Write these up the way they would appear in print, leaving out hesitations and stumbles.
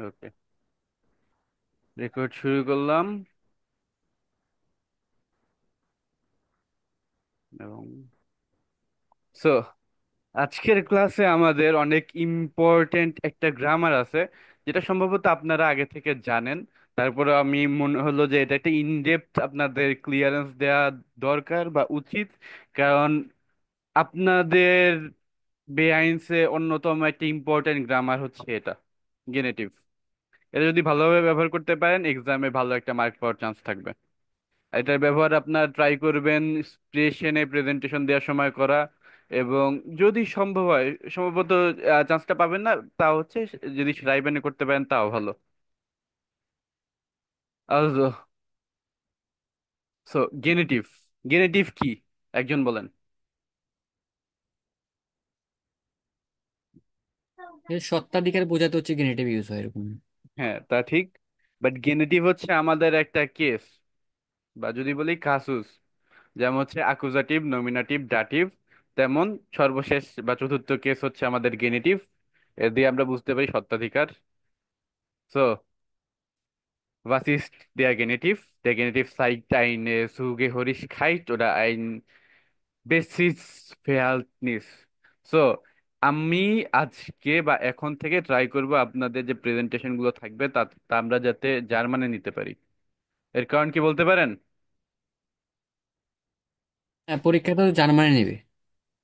ওকে, record শুরু করলাম। এবং সো আজকের ক্লাসে আমাদের অনেক ইম্পর্টেন্ট একটা গ্রামার আছে, যেটা সম্ভবত আপনারা আগে থেকে জানেন। তারপরে আমি মনে হলো যে এটা একটা ইনডেপথ আপনাদের ক্লিয়ারেন্স দেওয়া দরকার বা উচিত। কারণ আপনাদের বেআইনসে অন্যতম একটা ইম্পর্টেন্ট গ্রামার হচ্ছে এটা, গেনেটিভ। এটা যদি ভালোভাবে ব্যবহার করতে পারেন, এক্সামে ভালো একটা মার্ক পাওয়ার চান্স থাকবে। এটার ব্যবহার আপনার ট্রাই করবেন স্টেশনে প্রেজেন্টেশন দেওয়ার সময় করা। এবং যদি সম্ভব হয়, সম্ভবত চান্সটা পাবেন না, তা হচ্ছে যদি রাইবেনে করতে পারেন তাও ভালো। also সো গেনেটিভ, গেনেটিভ কি একজন বলেন। সত্ত্বাধিকার বোঝাতে হচ্ছে গেনেটিভ ইউজ হয় এরকম। হ্যাঁ, তা ঠিক। বাট গেনেটিভ হচ্ছে আমাদের একটা কেস, বা যদি বলি কাসুস। যেমন হচ্ছে আকুজাটিভ, নমিনাটিভ, ডাটিভ, তেমন সর্বশেষ বা চতুর্থ কেস হচ্ছে আমাদের গেনেটিভ। এর দিয়ে আমরা বুঝতে পারি সত্ত্বাধিকার। So, was ist der Genitiv? Der Genitiv zeigt eine Zugehörigkeit oder ein Besitzverhältnis. So, আমি আজকে বা এখন থেকে ট্রাই করব আপনাদের যে প্রেজেন্টেশন গুলো থাকবে তা তা আমরা যাতে জার্মানে নিতে পারি। এর কারণ কি বলতে পারেন? হ্যাঁ, পরীক্ষা তো জার্মানি নেবে।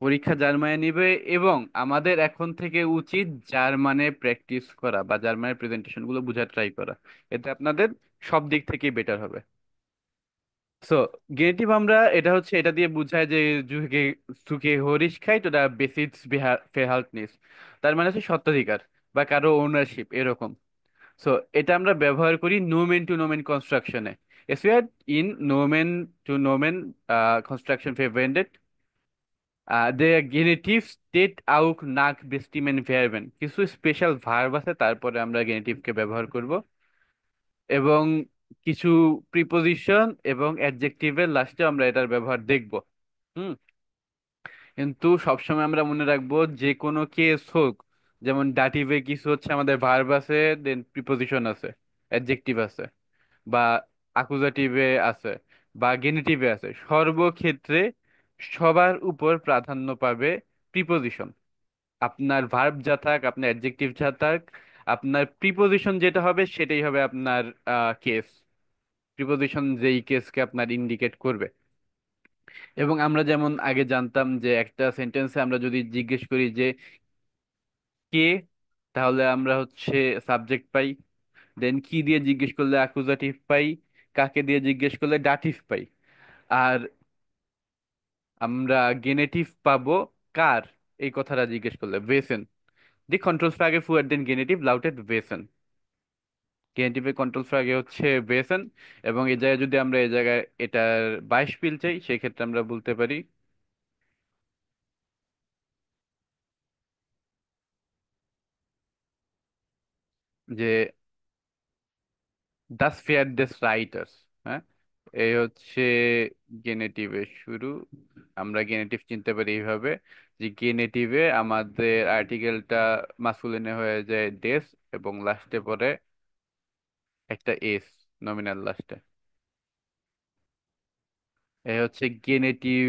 পরীক্ষা জার্মানে নিবে, এবং আমাদের এখন থেকে উচিত জার্মানে প্র্যাকটিস করা বা জার্মানের প্রেজেন্টেশন গুলো বোঝার ট্রাই করা। এতে আপনাদের সব দিক থেকেই বেটার হবে। সো গেটিভ আমরা এটা হচ্ছে এটা দিয়ে বোঝায় যে জুকে সুকে হরিশখাইট ওটা বেসিস ফেহাল্টনিস, তার মানে হচ্ছে সত্ত্বাধিকার বা কারো ওনারশিপ এরকম। সো এটা আমরা ব্যবহার করি নোমেন টু নোমেন কনস্ট্রাকশনে। Es wird in Nomen to Nomen Construction verwendet. Der Genitiv steht auch nach bestimmten Verben. কিছু স্পেশাল ভার্ব আছে, তারপরে আমরা গেনিটিভকে ব্যবহার করব। এবং কিছু প্রিপোজিশন এবং অ্যাডজেক্টিভের লাস্টে আমরা এটার ব্যবহার দেখব। হুম। কিন্তু সবসময় আমরা মনে রাখবো যে কোনো কেস হোক, যেমন ডাটিভে কিছু হচ্ছে আমাদের ভার্ব আছে, দেন প্রিপোজিশন আছে, অ্যাডজেক্টিভ আছে, বা আকুজাটিভে আছে, বা গেনিটিভে আছে, সর্বক্ষেত্রে সবার উপর প্রাধান্য পাবে প্রিপোজিশন। আপনার ভার্ব যা থাক, আপনার অ্যাডজেক্টিভ যা থাক, আপনার প্রিপোজিশন যেটা হবে সেটাই হবে আপনার কেস। প্রিপোজিশন যেই কেসকে আপনার ইন্ডিকেট করবে। এবং আমরা যেমন আগে জানতাম যে একটা সেন্টেন্সে আমরা যদি জিজ্ঞেস করি যে কে, তাহলে আমরা হচ্ছে সাবজেক্ট পাই। দেন কি দিয়ে জিজ্ঞেস করলে অ্যাকুজাটিভ পাই। কাকে দিয়ে জিজ্ঞেস করলে ডাটিভ পাই। আর আমরা গেনেটিভ পাবো কার, এই কথাটা জিজ্ঞেস করলে ভেসেন। দি কন্ট্রোল ফ্র্যাগে ফুয়ার দেন গেনেটিভ লাউটেড ভেসেন। গেনেটিভের কন্ট্রোল ফ্র্যাগে হচ্ছে ভেসেন। এবং এই জায়গায় যদি আমরা এই জায়গায় এটার বাইশপিল চাই, সেই ক্ষেত্রে আমরা বলতে পারি যে দাস ফেয়ার দেস রাইটার্স। হ্যাঁ, এই হচ্ছে গেনেটিভের শুরু। আমরা গেনেটিভ চিনতে পারি এইভাবে যে গেনেটিভে আমাদের আর্টিকেলটা মাসকুলিনে হয়ে যায় ডেস, এবং লাস্টে পরে একটা এস, নমিনাল লাস্টে। এই হচ্ছে গেনেটিভ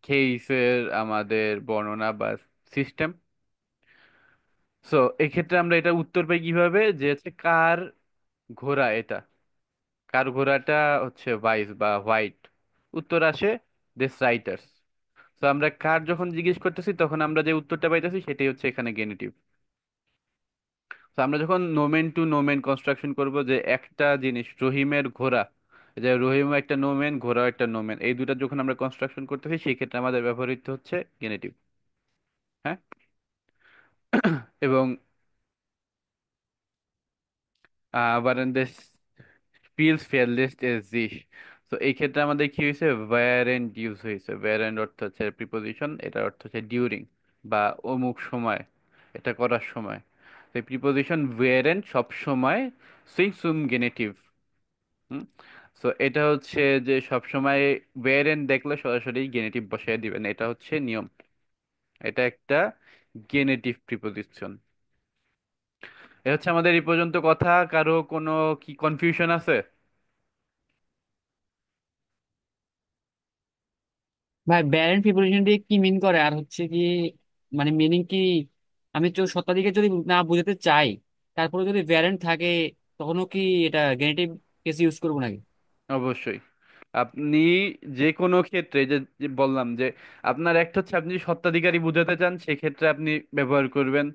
কেসের আমাদের বর্ণনা বা সিস্টেম। সো এক্ষেত্রে আমরা এটা উত্তর পাই কিভাবে, যে হচ্ছে কার ঘোড়া এটা, কার ঘোড়াটা হচ্ছে ভাইস বা হোয়াইট। উত্তর আসে দিস রাইটার্স। তো আমরা কার যখন জিজ্ঞেস করতেছি তখন আমরা যে উত্তরটা পাইতেছি সেটাই হচ্ছে এখানে গেনিটিভ। তো আমরা যখন নোমেন টু নোমেন কনস্ট্রাকশন করব, যে একটা জিনিস রহিমের ঘোড়া, যে রহিমও একটা নোমেন, ঘোড়াও একটা নোমেন, এই দুটা যখন আমরা কনস্ট্রাকশন করতেছি সেই ক্ষেত্রে আমাদের ব্যবহৃত হচ্ছে গেনিটিভ। হ্যাঁ। এবং বারান্দেশ স্পিলস ফেয়ারলেস এজ দিস। তো এই ক্ষেত্রে আমাদের কি হয়েছে, ওয়্যারেন্ট ইউজ হয়েছে। ওয়্যারেন্ট অর্থ হচ্ছে প্রিপোজিশন, এটার অর্থ হচ্ছে ডিউরিং বা অমুক সময়, এটা করার সময়। তো এই প্রিপোজিশন ওয়্যারেন্ট সব সময় সুইং সুম গেনেটিভ। হুম। সো এটা হচ্ছে যে সব সময় ওয়্যারেন্ট দেখলে সরাসরি গেনেটিভ বসায় দিবেন, এটা হচ্ছে নিয়ম। এটা একটা গেনেটিভ প্রিপোজিশন। এ হচ্ছে আমাদের এই পর্যন্ত কথা। কারো কোনো কি কনফিউশন আছে? ভাই ব্যারেন্ট প্রিপোজিশন দিয়ে কি মিন করে, আর হচ্ছে কি মানে মিনিং কি? আমি তো সত্তাধিকার যদি না বোঝাতে চাই, তারপরে যদি ভ্যারেন্ট থাকে, তখনও কি এটা গেনেটিভ কেস ইউজ করবো নাকি? অবশ্যই। আপনি যে কোনো ক্ষেত্রে যে যে বললাম যে আপনার একটা হচ্ছে আপনি যদি স্বত্বাধিকারী বোঝাতে চান সেক্ষেত্রে আপনি ব্যবহার করবেন।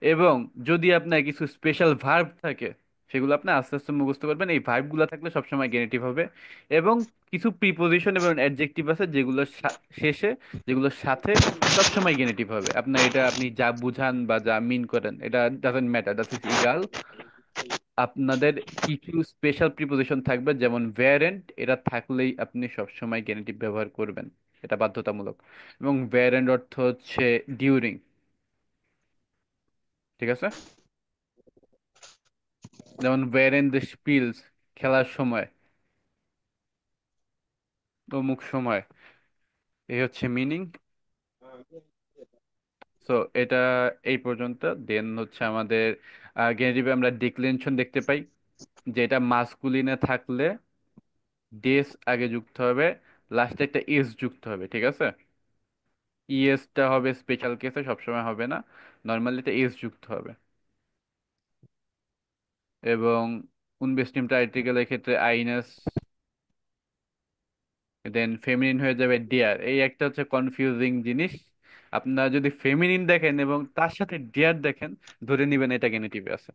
এবং যদি আপনার কিছু স্পেশাল ভার্ব থাকে সেগুলো আপনি আস্তে আস্তে মুখস্থ করবেন। এই ভার্বগুলো থাকলে সবসময় গেনেটিভ হবে। এবং কিছু প্রিপোজিশন এবং অ্যাডজেক্টিভ আছে যেগুলোর শেষে, যেগুলোর সাথে সবসময় গেনেটিভ হবে। আপনার এটা আপনি যা বুঝান বা যা মিন করেন এটা doesn't matter, that is equal. আপনাদের কিছু স্পেশাল প্রিপোজিশন থাকবে যেমন ভ্যারেন্ট, এটা থাকলেই আপনি সবসময় গেনেটিভ ব্যবহার করবেন। এটা বাধ্যতামূলক। এবং ভ্যারেন্ট অর্থ হচ্ছে ডিউরিং। ঠিক আছে? যেমন ভ্যারেন্ট দ্য স্পিলস, খেলার সময়, অমুক সময়। এই হচ্ছে মিনিং। সো এটা এই পর্যন্ত। দেন হচ্ছে আমাদের গেনেটিভে আমরা ডিক্লেনশন দেখতে পাই, যেটা মাসকুলিনে থাকলে ডেস আগে যুক্ত হবে, লাস্টে একটা এস যুক্ত হবে। ঠিক আছে? ইএসটা হবে স্পেশাল কেসে, সবসময় হবে না। নর্মালি এটা এস যুক্ত হবে। এবং উনবেস্টিমটা আর্টিকেলের ক্ষেত্রে আইনাস, দেন ফেমিনিন হয়ে যাবে ডিয়ার। এই একটা হচ্ছে কনফিউজিং জিনিস। আপনারা যদি ফেমিনিন দেখেন এবং তার সাথে ডিয়ার দেখেন, ধরে নিবেন এটা গেনেটিভে আছে।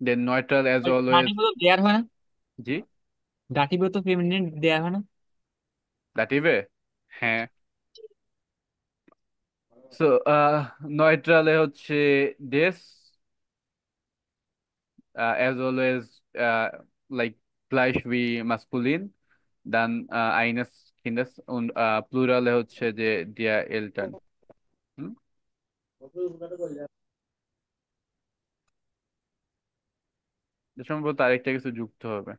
দেন নয়ট্রাল অ্যাজ অলওয়েজ। দাটিভে তো দেয়ার হয় না। জি। দাটিভে তো ফেমিনিন দেয়ার হয় না। দাটিভে, হ্যাঁ। সো নয়ট্রালে হচ্ছে ডেস, as always, like gleich wie maskulin, dann eines Kindes und প্লুরালে হচ্ছে যে der Eltern। হুম? যে সম্ভবত আরেকটা কিছু যুক্ত হবে,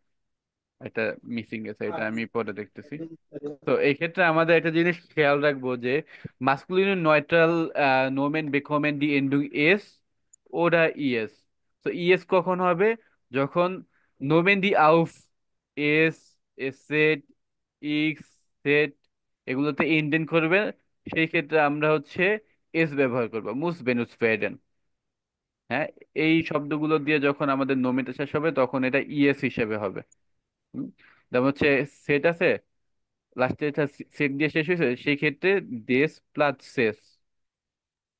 এটা মিসিং গেছে, এটা আমি পরে দেখতেছি। তো এই ক্ষেত্রে আমাদের একটা জিনিস খেয়াল রাখবো যে মাসকুলিন নয়ট্রাল নোমেন বেকমেন ডি এন্ডিং এস ওরা ইএস। তো ইএস কখন হবে? যখন নোমেন ডি আউফ এস, এস সেট, ইক্স সেট এগুলোতে ইন্ডেন্ট করবে, সেই ক্ষেত্রে আমরা হচ্ছে এস ব্যবহার করবো, মুস বেনুস ফেডেন। হ্যাঁ, এই শব্দগুলো দিয়ে যখন আমাদের নোমেটা শেষ হবে তখন এটা ইএস হিসেবে হবে। হুম? যেমন হচ্ছে সেট আছে, লাস্টে এটা সেট দিয়ে শেষ হয়েছে, সেই ক্ষেত্রে দেশ প্লাস শেষ।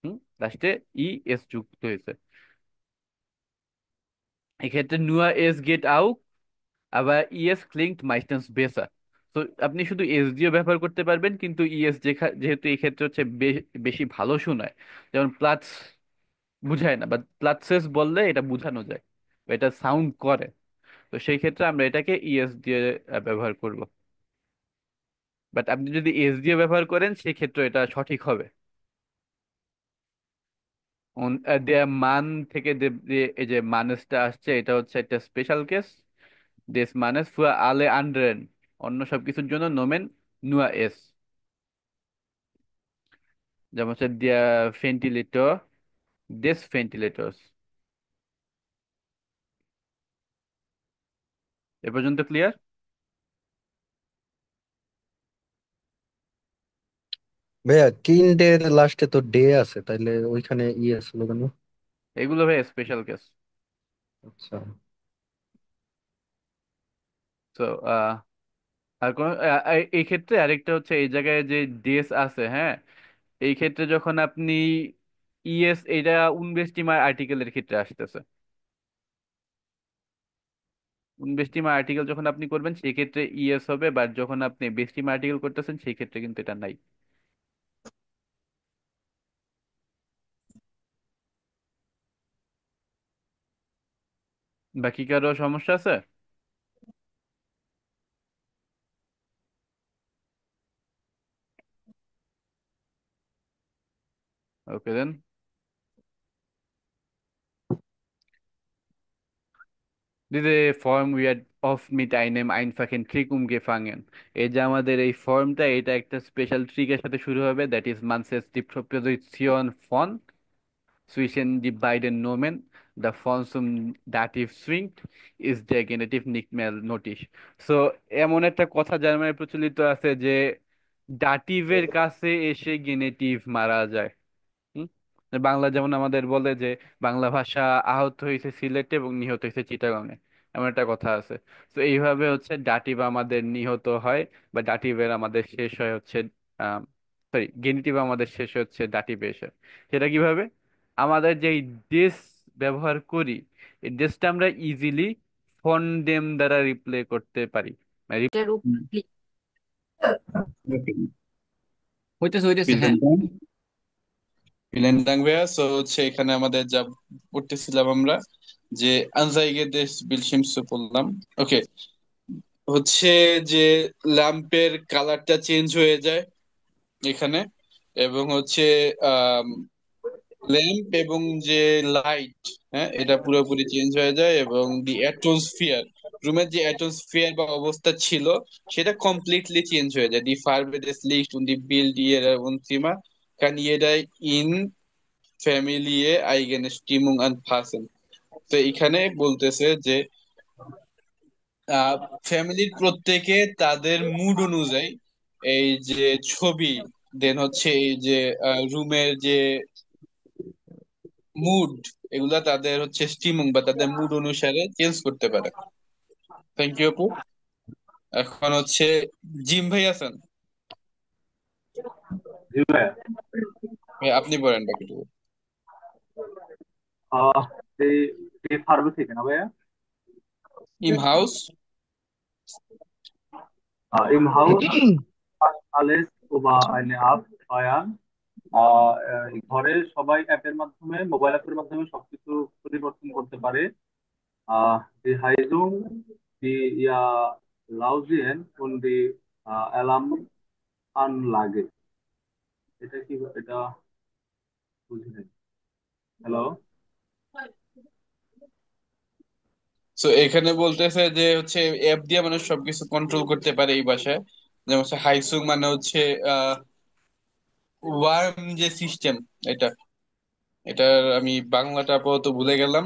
হুম, লাস্টে ই এস যুক্ত হয়েছে। এক্ষেত্রে নুয়া এস গেট আউট, আবার ইএস ক্লিংট মাইস্টেন্স বেসার। তো আপনি শুধু এস দিয়ে ব্যবহার করতে পারবেন, কিন্তু ইএস যেহেতু এই ক্ষেত্রে হচ্ছে বেশি ভালো শোনায়, যেমন প্লাস বুঝায় না, বা প্লাসেস বললে এটা বোঝানো যায়, বা এটা সাউন্ড করে। তো সেই ক্ষেত্রে আমরা এটাকে ইএস দিয়ে ব্যবহার করব। বাট আপনি যদি এস দিয়ে ব্যবহার করেন সেই ক্ষেত্রে এটা সঠিক হবে। দেয়া মান থেকে যে এই যে মানেসটা আসছে এটা হচ্ছে একটা স্পেশাল কেস। দেশ মানেস ফুয়া আলে আন্ড্রেন, অন্য সবকিছুর জন্য নোমেন নুয়া এস। যেমন হচ্ছে দিয়া ভেন্টিলেটর, দেশ ভেন্টিলেটরস। এ পর্যন্ত ক্লিয়ার? ভাইয়া কিন্ডের লাস্টে তো ডে আছে, তাইলে ওইখানে ই আছে কেন? এগুলো ভাই স্পেশাল কেস। আচ্ছা। তো আর কোন এই ক্ষেত্রে আরেকটা হচ্ছে এই জায়গায় যে দেশ আছে, হ্যাঁ, এই ক্ষেত্রে যখন আপনি ইএস, এটা উনবেস্টিমার আর্টিকেলের ক্ষেত্রে আসতেছে। বেস্টিমার আর্টিকেল যখন আপনি করবেন সেই ক্ষেত্রে ইএস হবে, বাট যখন আপনি বেস্টিমার আর্টিকেল করতেছেন সেই ক্ষেত্রে কিন্তু এটা নাই। বাকি কারো সমস্যা আছে? ওকে দেন। Diese Form wird oft mit einem einfachen Trick umgefangen। এই যে আমাদের এই ফর্মটা, এটা একটা স্পেশাল ট্রিকের সাথে শুরু হবে, দ্যাট ইজ মানসেস die Präposition von। zwischen die beiden Nomen. Der Form zum Dativ swingt ist der Genitiv nicht mehr nötig. So এমন একটা কথা জার্মানিতে প্রচলিত আছে যে ডাটিভের কাছে এসে গেনেটিভ মারা যায়। হুম? বাংলা যেমন আমাদের বলে যে বাংলা ভাষা আহত হয়েছে সিলেটে এবং নিহত হয়েছে চিটাগাঙে, এমন একটা কথা আছে। তো এইভাবে হচ্ছে ডাটিভ আমাদের নিহত হয়, বা ডাটিভের আমাদের শেষ হয় হচ্ছে, সরি, গেনিটিভ আমাদের শেষ হচ্ছে ডাটিভে এসে। সেটা কিভাবে? আমাদের যে ডেস ব্যবহার করি, এই ডেসটা আমরা ইজিলি ফন্ডেম দ্বারা রিপ্লে করতে পারি। মানে এটার হুম। হইতেছে হইতেছে, ভিলেন হ্যাঁ। ডাং ভিলেন ডাং ভাইয়া, সো হচ্ছে এখানে আমাদের যা পড়তেছিলাম আমরা, যে আনজাইগে দেশ বিলশিমসে পড়লাম। ওকে, হচ্ছে যে ল্যাম্পের কালারটা চেঞ্জ হয়ে যায় এখানে, এবং হচ্ছে ল্যাম্প এবং যে লাইট, হ্যাঁ, এটা পুরোপুরি চেঞ্জ হয়ে যায়, এবং দি অ্যাটমসফিয়ার, রুমের যে অ্যাটমসফিয়ার বা অবস্থা ছিল সেটা কমপ্লিটলি চেঞ্জ হয়ে যায়। দি ফার্বে des Licht und die Bild ihrer Wohnzimmer kann jeder in Familie eigene Stimmung anpassen। তো এখানে বলতেছে যে ফ্যামিলির প্রত্যেকে তাদের মুড অনুযায়ী এই যে ছবি, দেন হচ্ছে এই যে রুমের যে মুড, এগুলা তাদের হচ্ছে স্টিমিং বা তাদের মুড অনুসারে চেঞ্জ করতে পারে। থ্যাংক ইউ আপু। এখন হচ্ছে জিম ভাই আছেন? জি ভাইয়া। ভাই আপনি বলেন বাকিটুকু। আহ, এই এই ফার্মে থেকে না ভাইয়া? ইম house. Im Haus fast alles über eine App steuern। ঘরে সবাই অ্যাপের মাধ্যমে, মোবাইল অ্যাপের মাধ্যমে সবকিছু পরিবর্তন করতে পারে। Die Heizung, die ja Lausien und die Alarmanlage। এটা কি, এটা বুঝি নাই। হ্যালো। তো এখানে বলতেছে যে হচ্ছে অ্যাপ দিয়ে মানুষ সবকিছু কন্ট্রোল করতে পারে এই বাসায়। যেমন হচ্ছে হাইসুং মানে হচ্ছে ওয়ার্ম যে সিস্টেম, এটা, এটার আমি বাংলাটা আপাতত ভুলে গেলাম।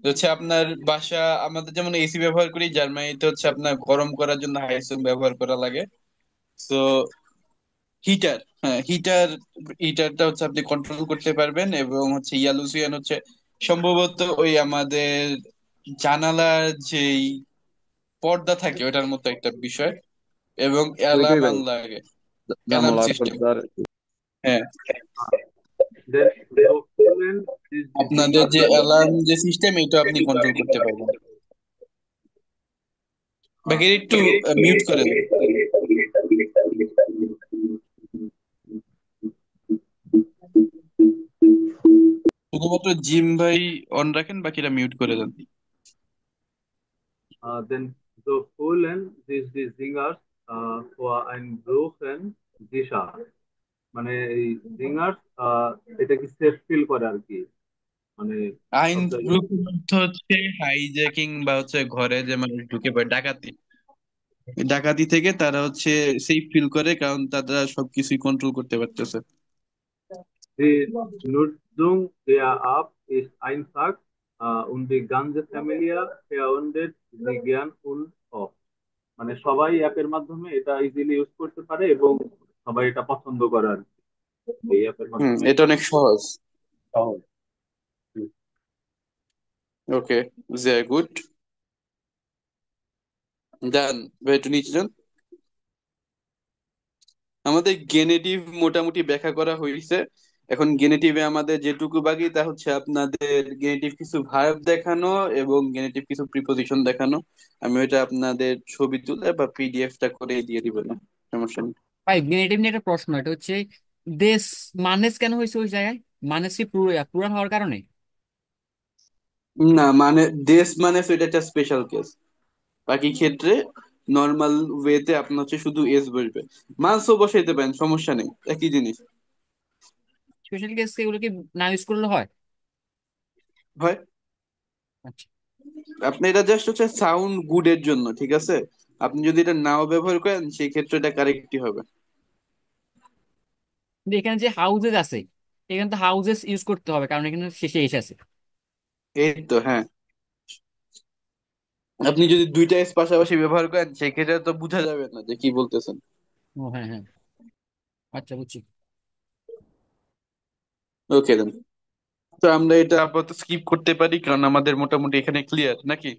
তো হচ্ছে আপনার বাসা, আমাদের যেমন এসি ব্যবহার করি, জার্মানিতে হচ্ছে আপনার গরম করার জন্য হাইসুং ব্যবহার করা লাগে। তো হিটার, হ্যাঁ হিটার, হিটারটা হচ্ছে আপনি কন্ট্রোল করতে পারবেন, এবং হচ্ছে ইয়ালুসিয়ান হচ্ছে সম্ভবত ওই আমাদের জানালার যেই পর্দা থাকে ওটার মতো একটা বিষয়, এবং ওইটাই অ্যালার্ম ভাই, লাগে, অ্যালার্ম জানালার সিস্টেম। পর্দার। হ্যাঁ, Then so Poland is the আপনাদের singer যে family। অ্যালার্ম যে সিস্টেম এটা আপনি কন্ট্রোল করতে পারবেন। বাকি একটু মিউট করে দেন। শুধুমাত্র জিম ভাই অন রাখেন, বাকিটা মিউট করে দেন। Then so Poland is the singers for ein broken দিশা। মানে এই সিঙ্গার্স এটা কি সেফ ফিল করে আর কি, মানে আইন সব জায়গায়। গ্রুপ অর্থ হচ্ছে হাইজ্যাকিং বা হচ্ছে ঘরে যে মানুষ ঢুকে পড়ে ডাকাতি, ডাকাতি থেকে তারা হচ্ছে সেফ ফিল করে, কারণ তারা সবকিছুই কন্ট্রোল করতে পারতেছে। Die Nutzung der App ist einfach und die ganze Familie verwendet sie gern und oft। মানে সবাই অ্যাপের মাধ্যমে এটা ইজিলি ইউজ করতে পারে এবং সবাই এটা পছন্দ করে আর কি, এই অ্যাপের মাধ্যমে। এটা অনেক সহজ। সহজ। ওকে, sehr gut, ডান ভাই, একটু নিচে যান। আমাদের গেনেটিভ মোটামুটি ব্যাখ্যা করা হয়েছে। এখন গেনেটিভে আমাদের যেটুকু বাকি তা হচ্ছে আপনাদের গেনেটিভ কিছু ভার্ব দেখানো এবং গেনেটিভ কিছু প্রিপোজিশন দেখানো। আমি ওইটা আপনাদের ছবি তুলে বা পিডিএফটা করে দিয়ে দিব, না সমস্যা নেই। ভাই নেগেটিভ নিয়ে একটা প্রশ্ন, এটা হচ্ছে দেশ মানেস কেন হয়েছে ওই জায়গায়? মানেস কি প্লুরাল হওয়ার কারণে? না মানে দেশ মানে তো এটা একটা স্পেশাল কেস, বাকি ক্ষেত্রে নর্মাল ওয়েতে আপনার হচ্ছে শুধু এস বসবে, মাসও বসাইতে পারেন, সমস্যা নেই, একই জিনিস স্পেশাল কেস এগুলো কি না ইউজ করলে হয়? হয়। আচ্ছা। আপনি এটা জাস্ট হচ্ছে সাউন্ড গুড এর জন্য, ঠিক আছে। আপনি যদি এটা নাও ব্যবহার করেন সেই ক্ষেত্রে এটা কারেক্টই হবে। কিন্তু এখানে যে হাউজেস আছে, এখানে তো হাউজেস ইউজ করতে হবে কারণ এখানে শেষে এসে আছে। এই তো, হ্যাঁ। আপনি যদি দুইটা এস পাশাপাশি ব্যবহার করেন সেক্ষেত্রে তো বোঝা যাবে না যে কি বলতেছেন। ও হ্যাঁ হ্যাঁ, আচ্ছা বুঝছি। ওকে দেন। তো আমরা এটা আপাতত স্কিপ করতে পারি কারণ আমাদের মোটামুটি এখানে ক্লিয়ার নাকি?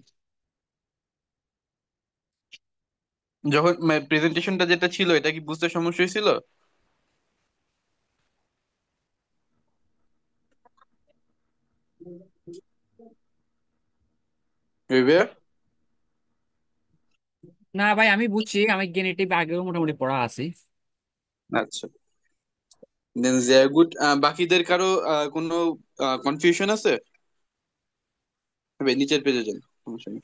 যখন প্রেজেন্টেশনটা যেটা ছিল এটা কি বুঝতে সমস্যা হয়েছিল? ভেবে। না ভাই আমি বুঝছি, আমি জেনেটিভ আগেও মোটামুটি পড়া আছি। আচ্ছা, দেন জিয়া গুড। বাকিদের কারো কোনো কনফিউশন আছে? হবে নিচের পেজে যান, সমস্যা নেই।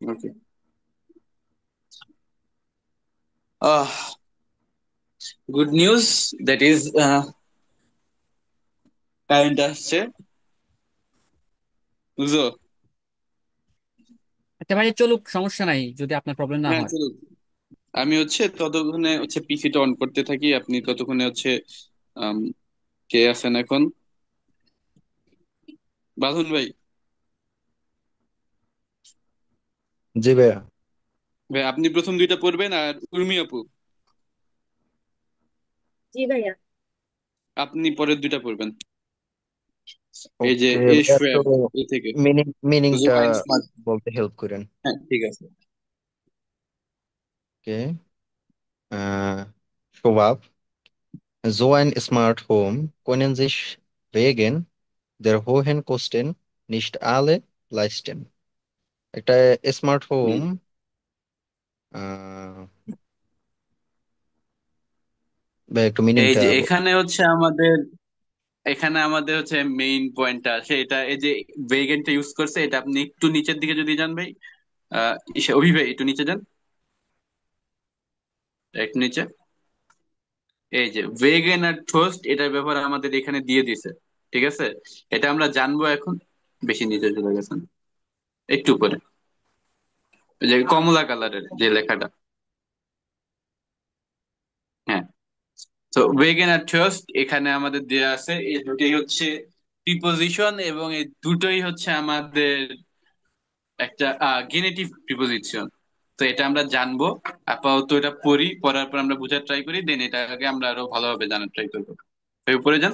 Okay. Good news, that is current আসছে, বুঝছো? আচ্ছা ভাই চলুক, সমস্যা নাই যদি আপনার প্রবলেম না হ্যাঁ হয়। চলো। আমি ততক্ষণে পিসিটা অন করতে থাকি, আপনি ততক্ষণে আম, কে আছেন এখন? বাঁধন ভাই। জি ভাইয়া। ভাই আপনি প্রথম দুইটা পড়বেন, আর উর্মি আপু জি ভাইয়া। আপনি পরের দুইটা পড়বেন। এই যে ওকে এ ভাইয়া, তো শোয়েব, এ থেকে মিনিংটা জুবাইন স্মার্ট। বলতে হেল্প করেন। হ্যাঁ ঠিক আছে। ওকে। শোভাব, so ein Smart Home können sich wegen der hohen Kosten nicht alle leisten. একটা স্মার্ট হুম। হোম বা একটু এই মিনিংটা যে এখানে আমাদের মেইন পয়েন্টটা আছে, এটা এই যে ভেগানটা ইউজ করছে, এটা আপনি একটু নিচের দিকে যদি যান ভাই, অভি ভাই একটু নিচে যান, একটু নিচে। এই যে ভেগান আর টোস্ট এটার ব্যাপারে আমাদের এখানে দিয়ে দিছে, ঠিক আছে? এটা আমরা জানবো এখন। বেশি নিচে চলে গেছেন, একটু উপরে, ওই যে কমলা কালারের যে লেখাটা। হ্যাঁ। তো ভেগান আর টোস্ট এখানে আমাদের দেয়া আছে, এই দুটোই প্রিপোজিশন, এবং এই দুটোই আমাদের একটা গেনেটিভ প্রিপোজিশন। তো এটা আমরা জানবো। আপাতত এটা পড়ি, পড়ার পর আমরা বোঝার ট্রাই করি, দেন এটাকে আমরা আরো ভালোভাবে জানার ট্রাই করবো। তো উপরে যান।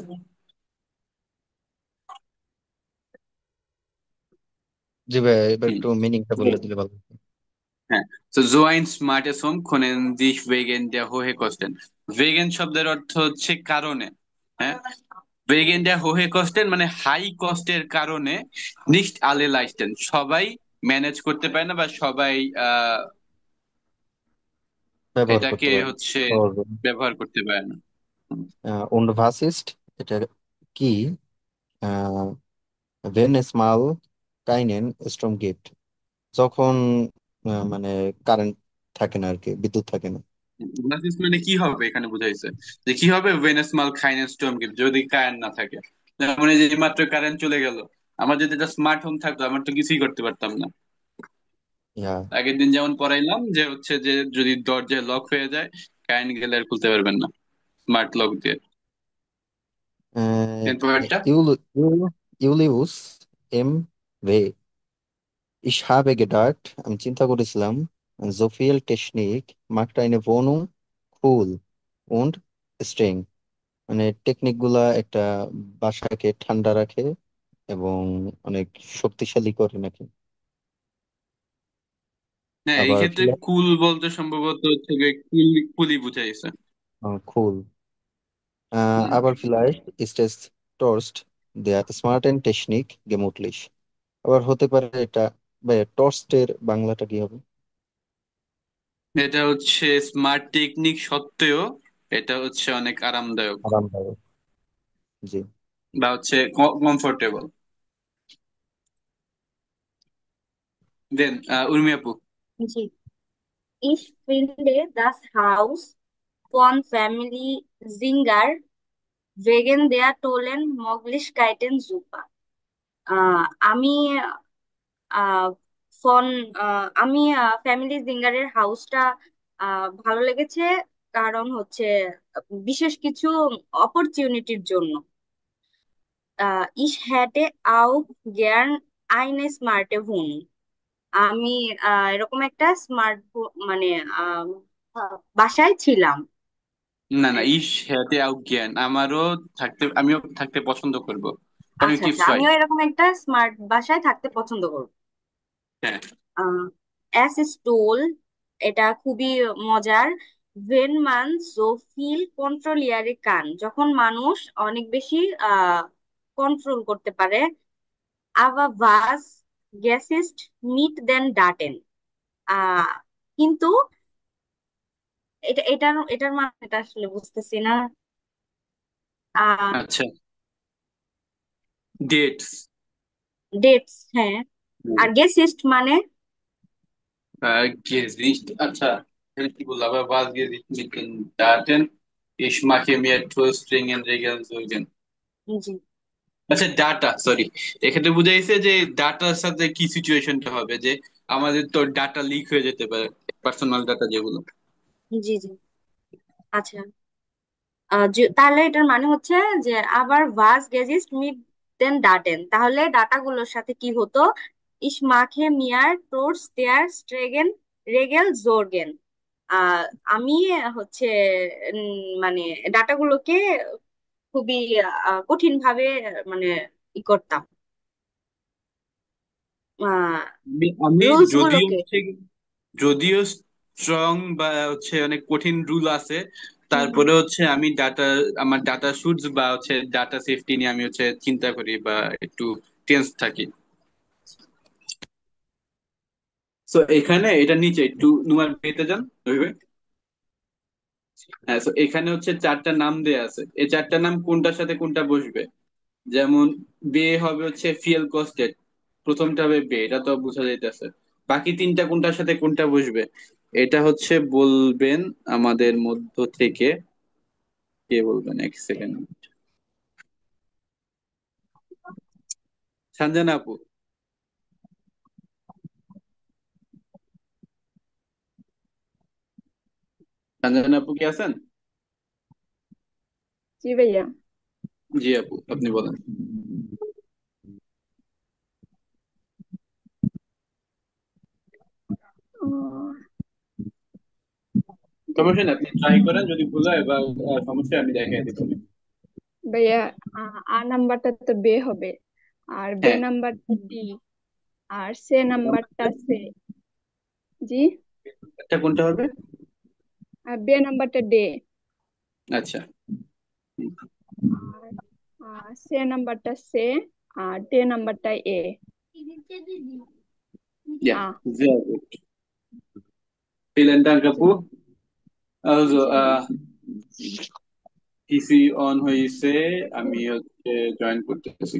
জি ভাই, এবার হুম। একটু মিনিংটা বলে বলো। দিলে ভালো হতো। হ্যাঁ। তো so ein smartes Home können sich wegen der hohe Kosten, wegen শব্দের অর্থ কারণে। হ্যাঁ। wegen der hohe Kosten মানে হাই কস্টের কারণে, nicht alle leisten সবাই ম্যানেজ করতে পারে না, বা সবাই আহ ব্যবহার এটাকে করতে পারেন। সহজ হবে। ব্যবহার করতে পারে না। হুম। und was ist, এটা কি? আহ wenn es mal keinen Strom gibt, যখন মানে কারেন্ট থাকে না আর কি, বিদ্যুৎ থাকে না। গ্লাসিস মানে কি হবে এখানে বুঝাইছে, যে কি হবে ভেনাস মাল খাইনাস স্টর্ম যদি কারেন্ট না থাকে। যেমন এই যে মাত্র কারেন্ট চলে গেল, আমার যদি একটা স্মার্ট হোম থাকতো আমার তো কিছুই করতে পারতাম না। ইয়া আগের দিন যেমন পড়াইলাম যে যে যদি দরজায় লক হয়ে যায়, কারেন্ট গেলে আর খুলতে পারবেন না স্মার্ট লক দিয়ে। এরপরটা। ইউলিউস এম ওয়ে, ich habe gedacht, আমি চিন্তা করেছিলাম, so viel Technik macht eine Wohnung cool und streng, মানে টেকনিক গুলা একটা বাসাকে ঠান্ডা রাখে এবং অনেক শক্তিশালী করে নাকি। হ্যাঁ, এই আবার ক্ষেত্রে কুল বলতে সম্ভবত কুলি বুঝাইছে। কুল। হুম। aber vielleicht ist es Torst der smarten Technik gemütlich, আবার হতে পারে এটা, ভাই টর্স্টের বাংলাটা কি হবে? এটা স্মার্ট টেকনিক সত্ত্বেও এটা অনেক আরামদায়ক, আরামদায়ক। জি। বা কমফোর্টেবল। দেন উর্মি আপু। জি। Ich finde das Haus von Family Singer wegen der tollen Möglichkeiten super. আমি আহ ফন আমি ফ্যামিলি জিঙ্গারের হাউসটা ভালো লেগেছে কারণ হচ্ছে বিশেষ কিছু অপরচুনিটির জন্য। Ich hätte auch gern eine smarte Wohnung. আমি এরকম একটা স্মার্ট মানে আহ, বাসায় ছিলাম। না না, ইস হ্যাতে জ্ঞান আমারও আমিও থাকতে পছন্দ করব। আচ্ছা কনেক্টিভ আচ্ছা, ফাইভ। আমিও এরকম একটা স্মার্ট বাসায় থাকতে পছন্দ করব। হ্যাঁ। অ্যাস স্টোল, এটা খুবই মজার। ভেন মান সো ফিল কন্ট্রোলিয়ারে কান, যখন মানুষ অনেক বেশি কন্ট্রোল করতে পারে। আভা ভাস গেসিস্ট মিট দেন ডাটেন, আহ কিন্তু এটার মানে এটা আসলে বুঝতেছি না। আহ আচ্ছা, ডেটস। ডেটস, হ্যাঁ। আর গেসিস্ট মানে গেজিস্ট, আচ্ছা। এখানে কি বললাম আবার, বাস গেজিস্ট মিটেন ডাটেন, ich mache mir Toastringen Regeln Sorgen। জি আচ্ছা, ডাটা, সরি। এখানে বুঝাইছে যে ডাটার সাথে কি সিচুয়েশনটা হবে, যে আমাদের তো ডাটা লিক হয়ে যেতে পারে, পার্সোনাল ডাটা যেগুলো। জি জি। আচ্ছা, তাহলে এটার মানে হচ্ছে যে আবার ভাস গেজিস্ট মিট দেন ডাটেন, তাহলে ডাটাগুলোর সাথে কি হতো? ইস মাখে মিয়ার টোর্স দেয়ার স্ট্রেগেন রেগেল জোরগেন। আহ আমি হচ্ছে মানে ডাটাগুলোকে খুবই কঠিন ভাবে মানে করতাম, আমি রুলস যদিও গুলোকে। যদিও স্ট্রং বা অনেক কঠিন রুল আছে, হুম হুম। তারপরে আমি আমার ডাটা শুটস বা ডাটা সেফটি নিয়ে আমি চিন্তা করি বা একটু টেন্স থাকি। সো এখানে এটা নিচে একটু নুমার পেতে যান ওইভাবে। হ্যাঁ, so এখানে চারটা নাম দেয়া আছে, এই চারটা নাম কোনটার সাথে কোনটা বসবে। যেমন বে হবে ফিয়েল কস্টেড, প্রথমটা হবে বে, এটা তো বোঝা যাইতেছে। বাকি তিনটা কোনটার সাথে কোনটা বসবে, এটা বলবেন আমাদের মধ্য থেকে। কে বলবেন, এক সেকেন্ড। সঞ্জনা আপু। সঞ্জনা আপু কি আছেন? জি ভাইয়া। জি আপু, আপনি বলেন। আহ, সমস্যা নেই, আপনি ট্রাই করেন, যদি ভুল হয় বা সমস্যা আমি দেখাই দিতে পারি। ভাইয়া, আ নাম্বারটা তো বে হবে, আর বে হ্যাঁ। নাম্বারটা ডি, আর সে নাম্বারটা সে। জি। এটা কোনটা হবে? আর বে নাম্বারটা ডে, আচ্ছা। আর সে নাম্বারটা সে, আর ডে নাম্বারটা এ। ইয়া, আ sehr gut. Vielen Dank আপু। Also, জি ভাইয়া। পিসি অন হয়েছে, আমি জয়েন করতেছি।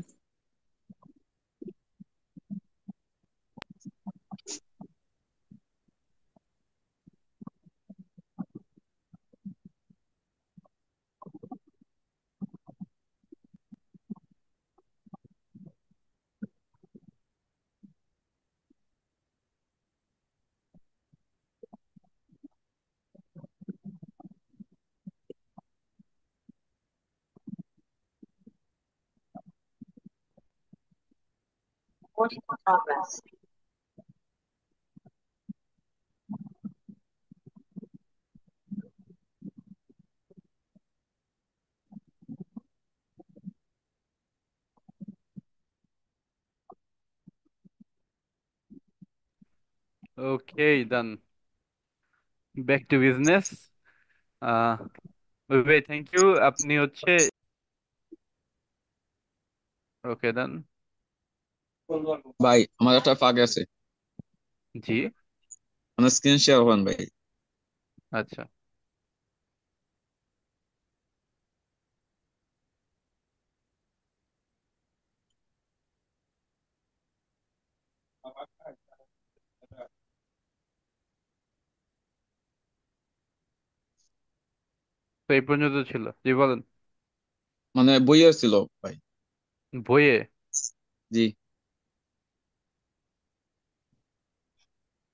Okay, done. Back to business. Ah ভাই, থ্যাংক ইউ। আপনি ওকে, ডান। ভাই আমার একটা ফাঁক আছে, জি। মানে স্ক্রিন শেয়ার হন ভাই। আচ্ছা। তো এই পর্যন্ত ছিল, জি বলেন। মানে বইয়ের ছিল ভাই। বইয়ে? জি।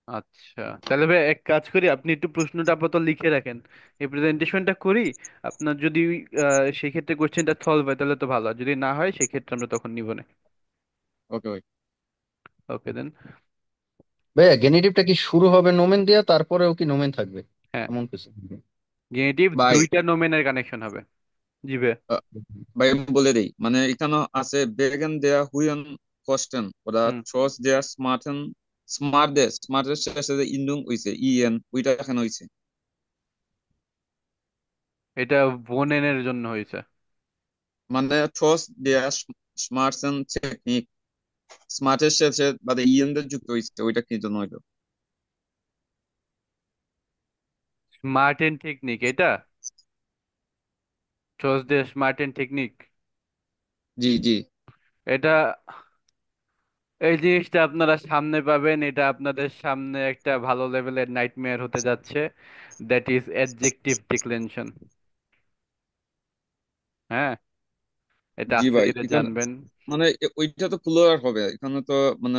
আচ্ছা, তাহলে ভাই এক কাজ করি, আপনি একটু প্রশ্নটা আপাতত লিখে রাখেন, এই প্রেজেন্টেশনটা করি। আপনার যদি সেক্ষেত্রে কোশ্চেনটা সলভ হয় তাহলে তো ভালো, আর যদি না হয় সেক্ষেত্রে আমরা তখন নিব না। ওকে ভাই। ওকে দেন। ভাইয়া গেনিটিভটা কি শুরু হবে নোমেন দিয়া, তারপরেও কি নোমেন থাকবে হ্যাঁ, এমন কিছু? গেনেটিভ ভাই দুইটা নোমেনের কানেকশন হবে। জি ভাই। আহ, ভাই আমি বলে দিই, মানে এখানে আছে বেগেন দেয়া হুইয়েন কোস্টেন ওরা হুম। ট্রস দেয়া স্মার্টেন স্মার্টের শেষে যে ইন্দুং হইছে ইএন ওইটা এখানে হইছে। এটা বোনেনের জন্য হয়েছে। মানে ট্রস দেয়া স্মার্টসেন টেকনিক স্মার্টের শেষে বাদে ইএন দের যুক্ত হইছে, ওইটা কি জন্য হইলো? স্মার্ট এন্ড টেকনিক এটা, choose the smart and technique. জি জি। এটা, এই জিনিসটা আপনারা সামনে পাবেন, এটা আপনাদের সামনে একটা ভালো লেভেলের নাইটমেয়ার হতে যাচ্ছে। That is adjective declension. হ্যাঁ, এটা জি আস্তে ভাই, ধীরে এখানে জানবেন। মানে ওইটা তো প্লুরাল হবে, এখানে তো মানে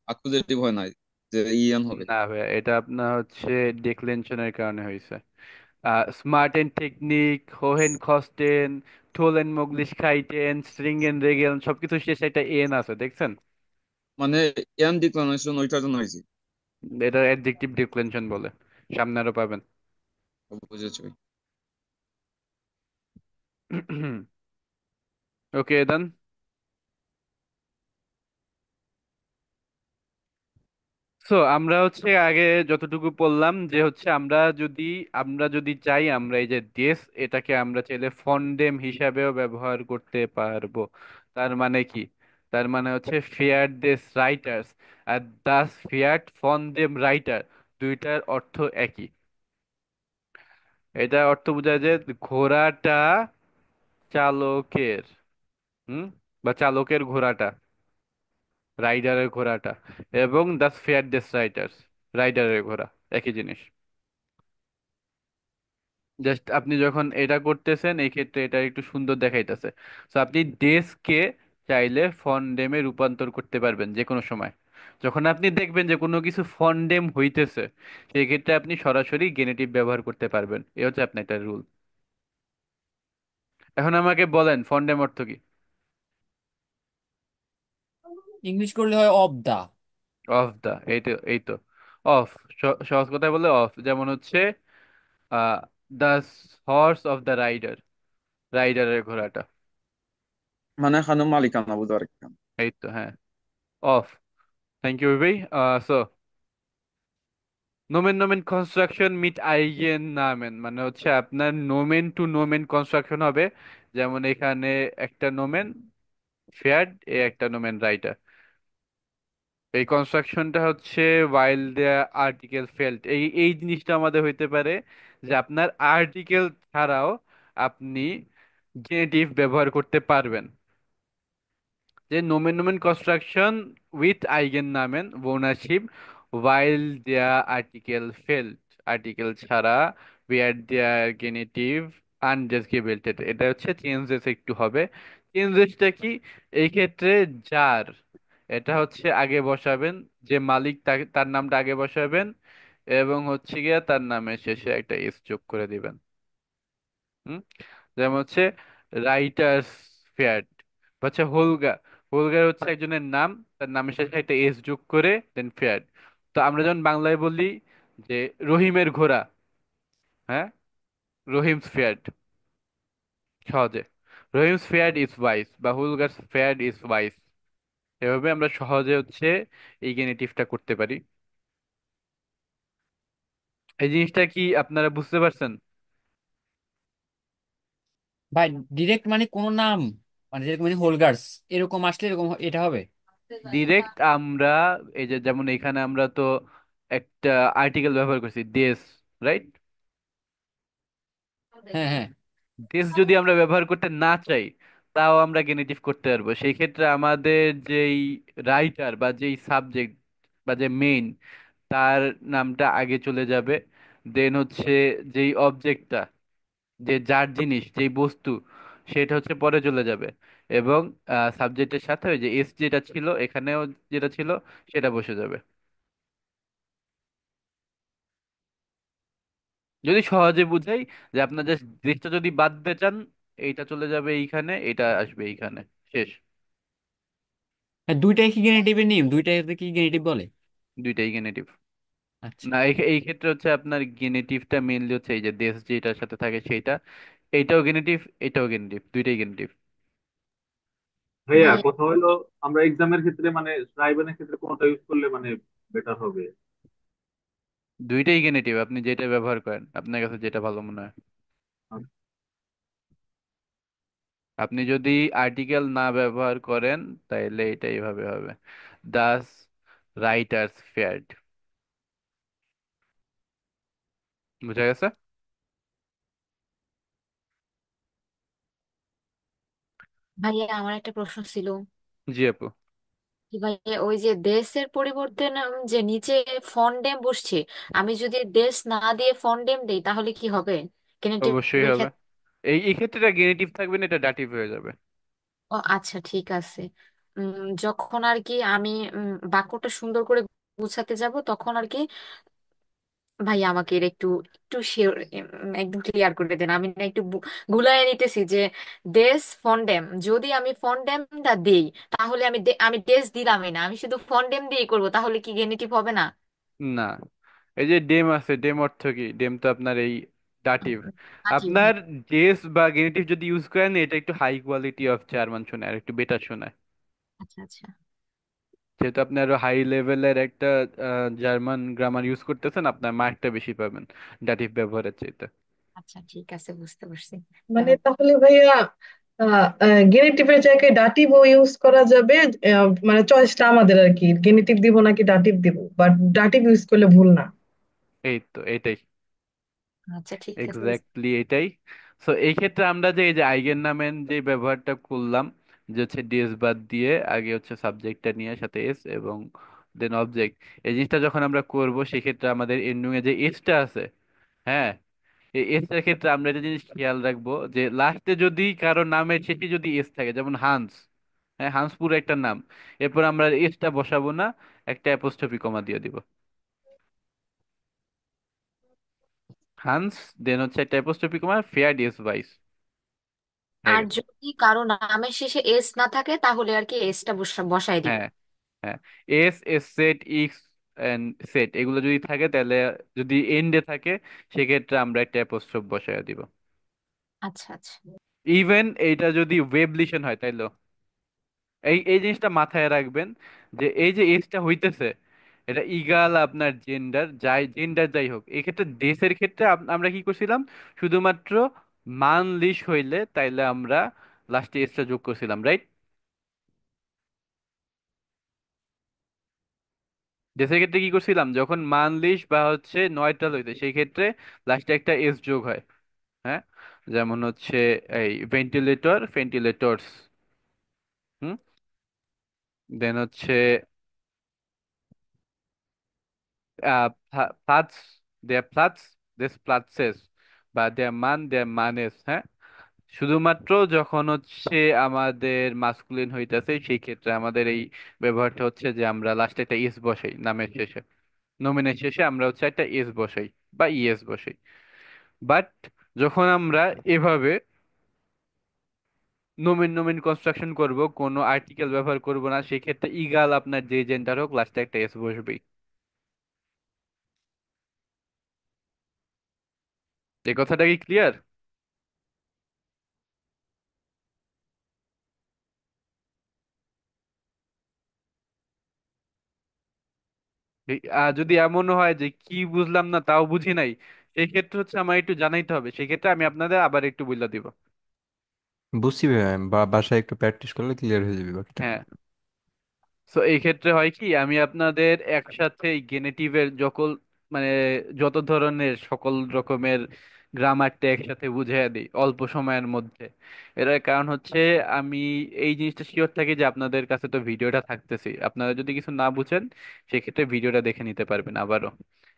অ্যাকুজেটিভ হয় নাই যে ইএন হবে। না ভাই, এটা আপনার হচ্ছে ডিক্লেনশনের কারণে হয়েছে। স্মার্ট এন্ড টেকনিক, হোহেন খস্টেন, টোলেন মগলিশখাইটেন, স্ট্রিংগেন রেগেল, সবকিছু শেষে একটা এন আছে, দেখছেন? মানে এন ডিক্লারেশন ওইটার জন্য হয়েছে। এটা অ্যাডজেক্টিভ ডিক্লেনশন বলে। সামনে আরো পাবেন। বুঝেছি ভাই। ওকে দেন। সো আমরা হচ্ছে আগে যতটুকু বললাম যে হচ্ছে আমরা যদি চাই, আমরা এই যে দেশ, এটাকে আমরা চাইলে ফন্ডেম হিসাবেও ব্যবহার করতে পারবো। তার মানে কি? তার মানে হচ্ছে ফেয়ার দেশ রাইটার্স আর দাস ফেয়ার ফন্ডেম রাইটার, দুইটার অর্থ একই। এটা অর্থ বোঝায় যে ঘোড়াটা চালকের, হুম, বা চালকের ঘোড়াটা, রাইডারের ঘোড়াটা, এবং দ্য ফেয়ার দেশ রাইটার্স, রাইডারের ঘোড়া, একই জিনিস। জাস্ট আপনি যখন এটা করতেছেন এই ক্ষেত্রে এটা একটু সুন্দর দেখাইতেছে। তো আপনি দেশকে চাইলে ফন্ডেমে রূপান্তর করতে পারবেন যে কোনো সময়। যখন আপনি দেখবেন যে কোনো কিছু ফন্ডেম হইতেছে, সেই ক্ষেত্রে আপনি সরাসরি গেনেটিভ ব্যবহার করতে পারবেন। এ হচ্ছে আপনার একটা রুল। এখন আমাকে বলেন ফন্ডেম অর্থ কি? ইংলিশ করলে হয় অফ দা। অফ দা, এই তো অফ। সহজ কথায় বললে অফ, যেমন হচ্ছে the horse of the rider, রাইডারের ঘোড়াটা। মানে এখানে মালিকানা বোঝার এখানে। এই তো, হ্যাঁ, অফ। থ্যাংক ইউ ভাই। সো নোমেন নোমেন কনস্ট্রাকশন মিট আইগেন নামেন, মানে হচ্ছে আপনার নোমেন টু নোমেন কনস্ট্রাকশন হবে। যেমন এখানে একটা নোমেন ফেয়ার্ড, এ একটা নোমেন রাইটার। এই কনস্ট্রাকশনটা হচ্ছে ওয়াইল দেয়ার আর্টিকেল ফেল্ট, এই এই জিনিসটা আমাদের হইতে পারে যে আপনার আর্টিকেল ছাড়াও আপনি গেনেটিভ ব্যবহার করতে পারবেন। যে নোমেন নোমেন কনস্ট্রাকশন উইথ আইগেন নামেন ownership while their article failed, article ছাড়া where their genitive undesignated, এটা হচ্ছে চেঞ্জেস একটু হবে। চেঞ্জেসটা কি? এই ক্ষেত্রে যার, এটা হচ্ছে আগে বসাবেন, যে মালিক তাকে তার নামটা আগে বসাবেন, এবং হচ্ছে গিয়া তার নামের শেষে একটা এস যোগ করে দিবেন। হুম, যেমন হচ্ছে রাইটার্স ফেয়ার্ড, হচ্ছে হোলগা, হোলগা হচ্ছে একজনের নাম, তার নামের শেষে একটা এস যোগ করে দেন ফেয়ার্ড। তো আমরা যখন বাংলায় বলি যে রহিমের ঘোড়া, হ্যাঁ, রহিমস ফেয়ার্ড, সহজে রহিমস ফেয়ার্ড ইজ ওয়াইস বা হুলগার ফেয়ার্ড ইজ ওয়াইস, এভাবে আমরা সহজে হচ্ছে এই গেনেটিভটা করতে পারি। এই জিনিসটা কি আপনারা বুঝতে পারছেন? ভাই ডিরেক্ট মানে কোন নাম, মানে যেরকম মানে হোলগার্স এরকম আসলে এরকম এটা হবে। ডিরেক্ট আমরা, এই যে যেমন এখানে আমরা তো একটা আর্টিকেল ব্যবহার করছি দেশ, রাইট? হ্যাঁ হ্যাঁ। দেশ যদি আমরা ব্যবহার করতে না চাই, তাও আমরা গেনেটিভ করতে পারবো। সেই ক্ষেত্রে আমাদের যেই রাইটার বা যেই সাবজেক্ট বা যে মেইন, তার নামটা আগে চলে যাবে। দেন হচ্ছে যেই অবজেক্টটা, যে যার জিনিস যেই বস্তু, সেটা হচ্ছে পরে চলে যাবে। এবং সাবজেক্টের সাথে ওই যে এস যেটা ছিল এখানেও, যেটা ছিল সেটা বসে যাবে। যদি সহজে বুঝাই, যে আপনার জাস্ট জিনিসটা যদি বাদ দিতে চান, এইটা চলে যাবে এইখানে, এটা আসবে এইখানে, শেষ। হ্যাঁ, দুইটাই কি গেনেটিভের নিয়ম? দুইটাই কি গেনেটিভ বলে? দুইটাই গেনেটিভ। আচ্ছা। না, এই ক্ষেত্রে হচ্ছে আপনার গেনেটিভটা মেইনলি হচ্ছে এই যে দেশ যেটার সাথে থাকে সেইটা, এইটাও গেনেটিভ, এটাও গেনেটিভ, দুইটাই গেনেটিভ। ভাইয়া ভাই কথা হলো, আমরা এক্সামের ক্ষেত্রে মানে ট্রাইবালের ক্ষেত্রে কোনটা ইউজ করলে মানে বেটার হবে? দুইটাই গেনেটিভ, আপনি যেটা ব্যবহার করেন, আপনার কাছে যেটা ভালো মনে হয়। আপনি যদি আর্টিকেল না ব্যবহার করেন, তাইলে এটা এইভাবে হবে, দাস রাইটার্স ফেয়ার্ড। বুঝা গেছে? ভাইয়া আমার একটা প্রশ্ন ছিল। জি আপু। কি ভাইয়া, ওই যে দেশের পরিবর্তে যে নিচে ফন্ডেম বসছে, আমি যদি দেশ না দিয়ে ফন্ডেম দেই তাহলে কি হবে অবশ্যই গেনেটিভের হবে। ক্ষেত্রে? এই ক্ষেত্রে এটা গেনেটিভ থাকবে না, এটা ডাটিভ হয়ে যাবে। ও আচ্ছা, ঠিক আছে। যখন আর কি আমি বাক্যটা সুন্দর করে গুছাতে যাব তখন আর কি, ভাই আমাকে এর একটু একটু শিওর, একদম ক্লিয়ার করে দেন। আমি না একটু গুলায় নিতেছি যে দেশ ফন্ডেম, যদি আমি ফন্ডেমটা দেই তাহলে আমি দেশ দিলামই না, আমি শুধু ফন্ডেম দিয়ে করব, তাহলে কি গেনিটিভ হবে না? না, এই যে ডেম আছে, ডেম অর্থ কি? ডেম তো আপনার এই ডাটিভ। আচ্ছা, আপনার ডেস বা গেনেটিভ যদি ইউজ করেন, এটা একটু হাই কোয়ালিটি অফ জার্মান শোনায়, আর একটু বেটার শোনায়। আচ্ছা, আচ্ছা, যেহেতু আপনি আরো হাই লেভেলের একটা জার্মান গ্রামার ইউজ করতেছেন, আপনার মার্কটা বেশি পাবেন ডাটিভ ব্যবহারের চাইতে। আচ্ছা, ঠিক আছে, বুঝতে পারছি। মানে তাহলে তাহলে ভাইয়া গেনেটিভের জায়গায় দাটিভও ইউজ করা যাবে? মানে চয়েসটা আমাদের আর কি, গেনেটিভ দিব নাকি দাটিভ দিব, বাট দাটিভ ইউজ করলে ভুল না। এই তো এটাই, আচ্ছা, ঠিক আছে, এক্স্যাক্টলি এটাই। সো এই ক্ষেত্রে আমরা যে এই যে আইগেন নামের যে ব্যবহারটা করলাম, যে হচ্ছে ডিএস বাদ দিয়ে আগে হচ্ছে সাবজেক্টটা নিয়ে সাথে এস এবং দেন অবজেক্ট, এই জিনিসটা যখন আমরা করব, সেক্ষেত্রে আমাদের এন্ডিং এ যে এসটা আছে, হ্যাঁ, এই এস এর ক্ষেত্রে আমরা একটা জিনিস খেয়াল রাখবো, যে লাস্টে যদি কারো নামের শেষে যদি এস থাকে, যেমন হান্স, হ্যাঁ, হান্স পুরো একটা নাম, এরপর আমরা এসটা বসাবো না, একটা অ্যাপোস্ট্রোফি কমা দিয়ে দিব, হান্স, দেন হচ্ছে একটা অ্যাপোস্ট্রোফি কমা ফেয়ার ডিএস ভাইস, হয়ে আর গেছে। যদি কারো নামের শেষে এস না থাকে তাহলে আর কি এসটা বসাই দিব। হ্যাঁ, হ্যাঁ, এস এস সেট ইক্স এন্ড সেট এগুলো যদি থাকে, তাহলে যদি এন্ডে থাকে, সেক্ষেত্রে আমরা একটা অ্যাপোস্ট্রোফ বসায় দিব। আচ্ছা, আচ্ছা। ইভেন এইটা যদি ওয়েবলিশন হয়, তাইলে এই এই জিনিসটা মাথায় রাখবেন, যে এই যে এজটা হইতেছে, এটা ইগাল আপনার জেন্ডার যাই হোক, এক্ষেত্রে দেশের ক্ষেত্রে আমরা কি করছিলাম, শুধুমাত্র মানলিশ হইলে তাইলে আমরা লাস্টে এজটা যোগ করছিলাম, রাইট? দেশের ক্ষেত্রে কি করছিলাম, যখন মানলিশ বা হচ্ছে নয়ট্রাল হইতে, সেই ক্ষেত্রে লাস্টে একটা এস যোগ হয়, হ্যাঁ, যেমন হচ্ছে এই ভেন্টিলেটর, ভেন্টিলেটরস, হুম, দেন হচ্ছে প্লাটস, দেয়ার প্লাটস, দেস প্লাটসেস, বা দেয়ার দেয়ার মানেস, হ্যাঁ, শুধুমাত্র যখন হচ্ছে আমাদের মাস্কুলিন হইতাছে, সেই ক্ষেত্রে আমাদের এই ব্যবহারটা হচ্ছে যে আমরা লাস্টে একটা এস বসাই নামের শেষে, নমিনের শেষে আমরা হচ্ছে একটা এস বসাই বা ইএস বসাই। বাট যখন আমরা এভাবে নমিন নমিন কনস্ট্রাকশন করব, কোনো আর্টিকেল ব্যবহার করব না, সেক্ষেত্রে ইগাল আপনার যে জেন্ডার হোক, লাস্টে একটা এস বসবেই। এই কথাটা কি ক্লিয়ার? যদি এমনও হয় যে কি বুঝলাম না, তাও বুঝি নাই, সেই ক্ষেত্রে হচ্ছে আমার একটু জানাইতে হবে, সেই ক্ষেত্রে আমি আপনাদের আবার একটু বলে দিব। বুঝছি ভাইয়া, বা বাসায় একটু প্র্যাকটিস করলে ক্লিয়ার হয়ে যাবে বাকিটা। হ্যাঁ। সো এই ক্ষেত্রে হয় কি, আমি আপনাদের একসাথে গেনেটিভের যখন মানে যত ধরনের সকল রকমের গ্রামারটা একসাথে বুঝিয়ে দিই অল্প সময়ের মধ্যে। এটার কারণ হচ্ছে, আমি এই জিনিসটা শিওর থাকি যে আপনাদের কাছে তো ভিডিওটা থাকতেছি, আপনারা যদি কিছু না বুঝেন, সেক্ষেত্রে ভিডিওটা দেখে নিতে পারবেন আবারও।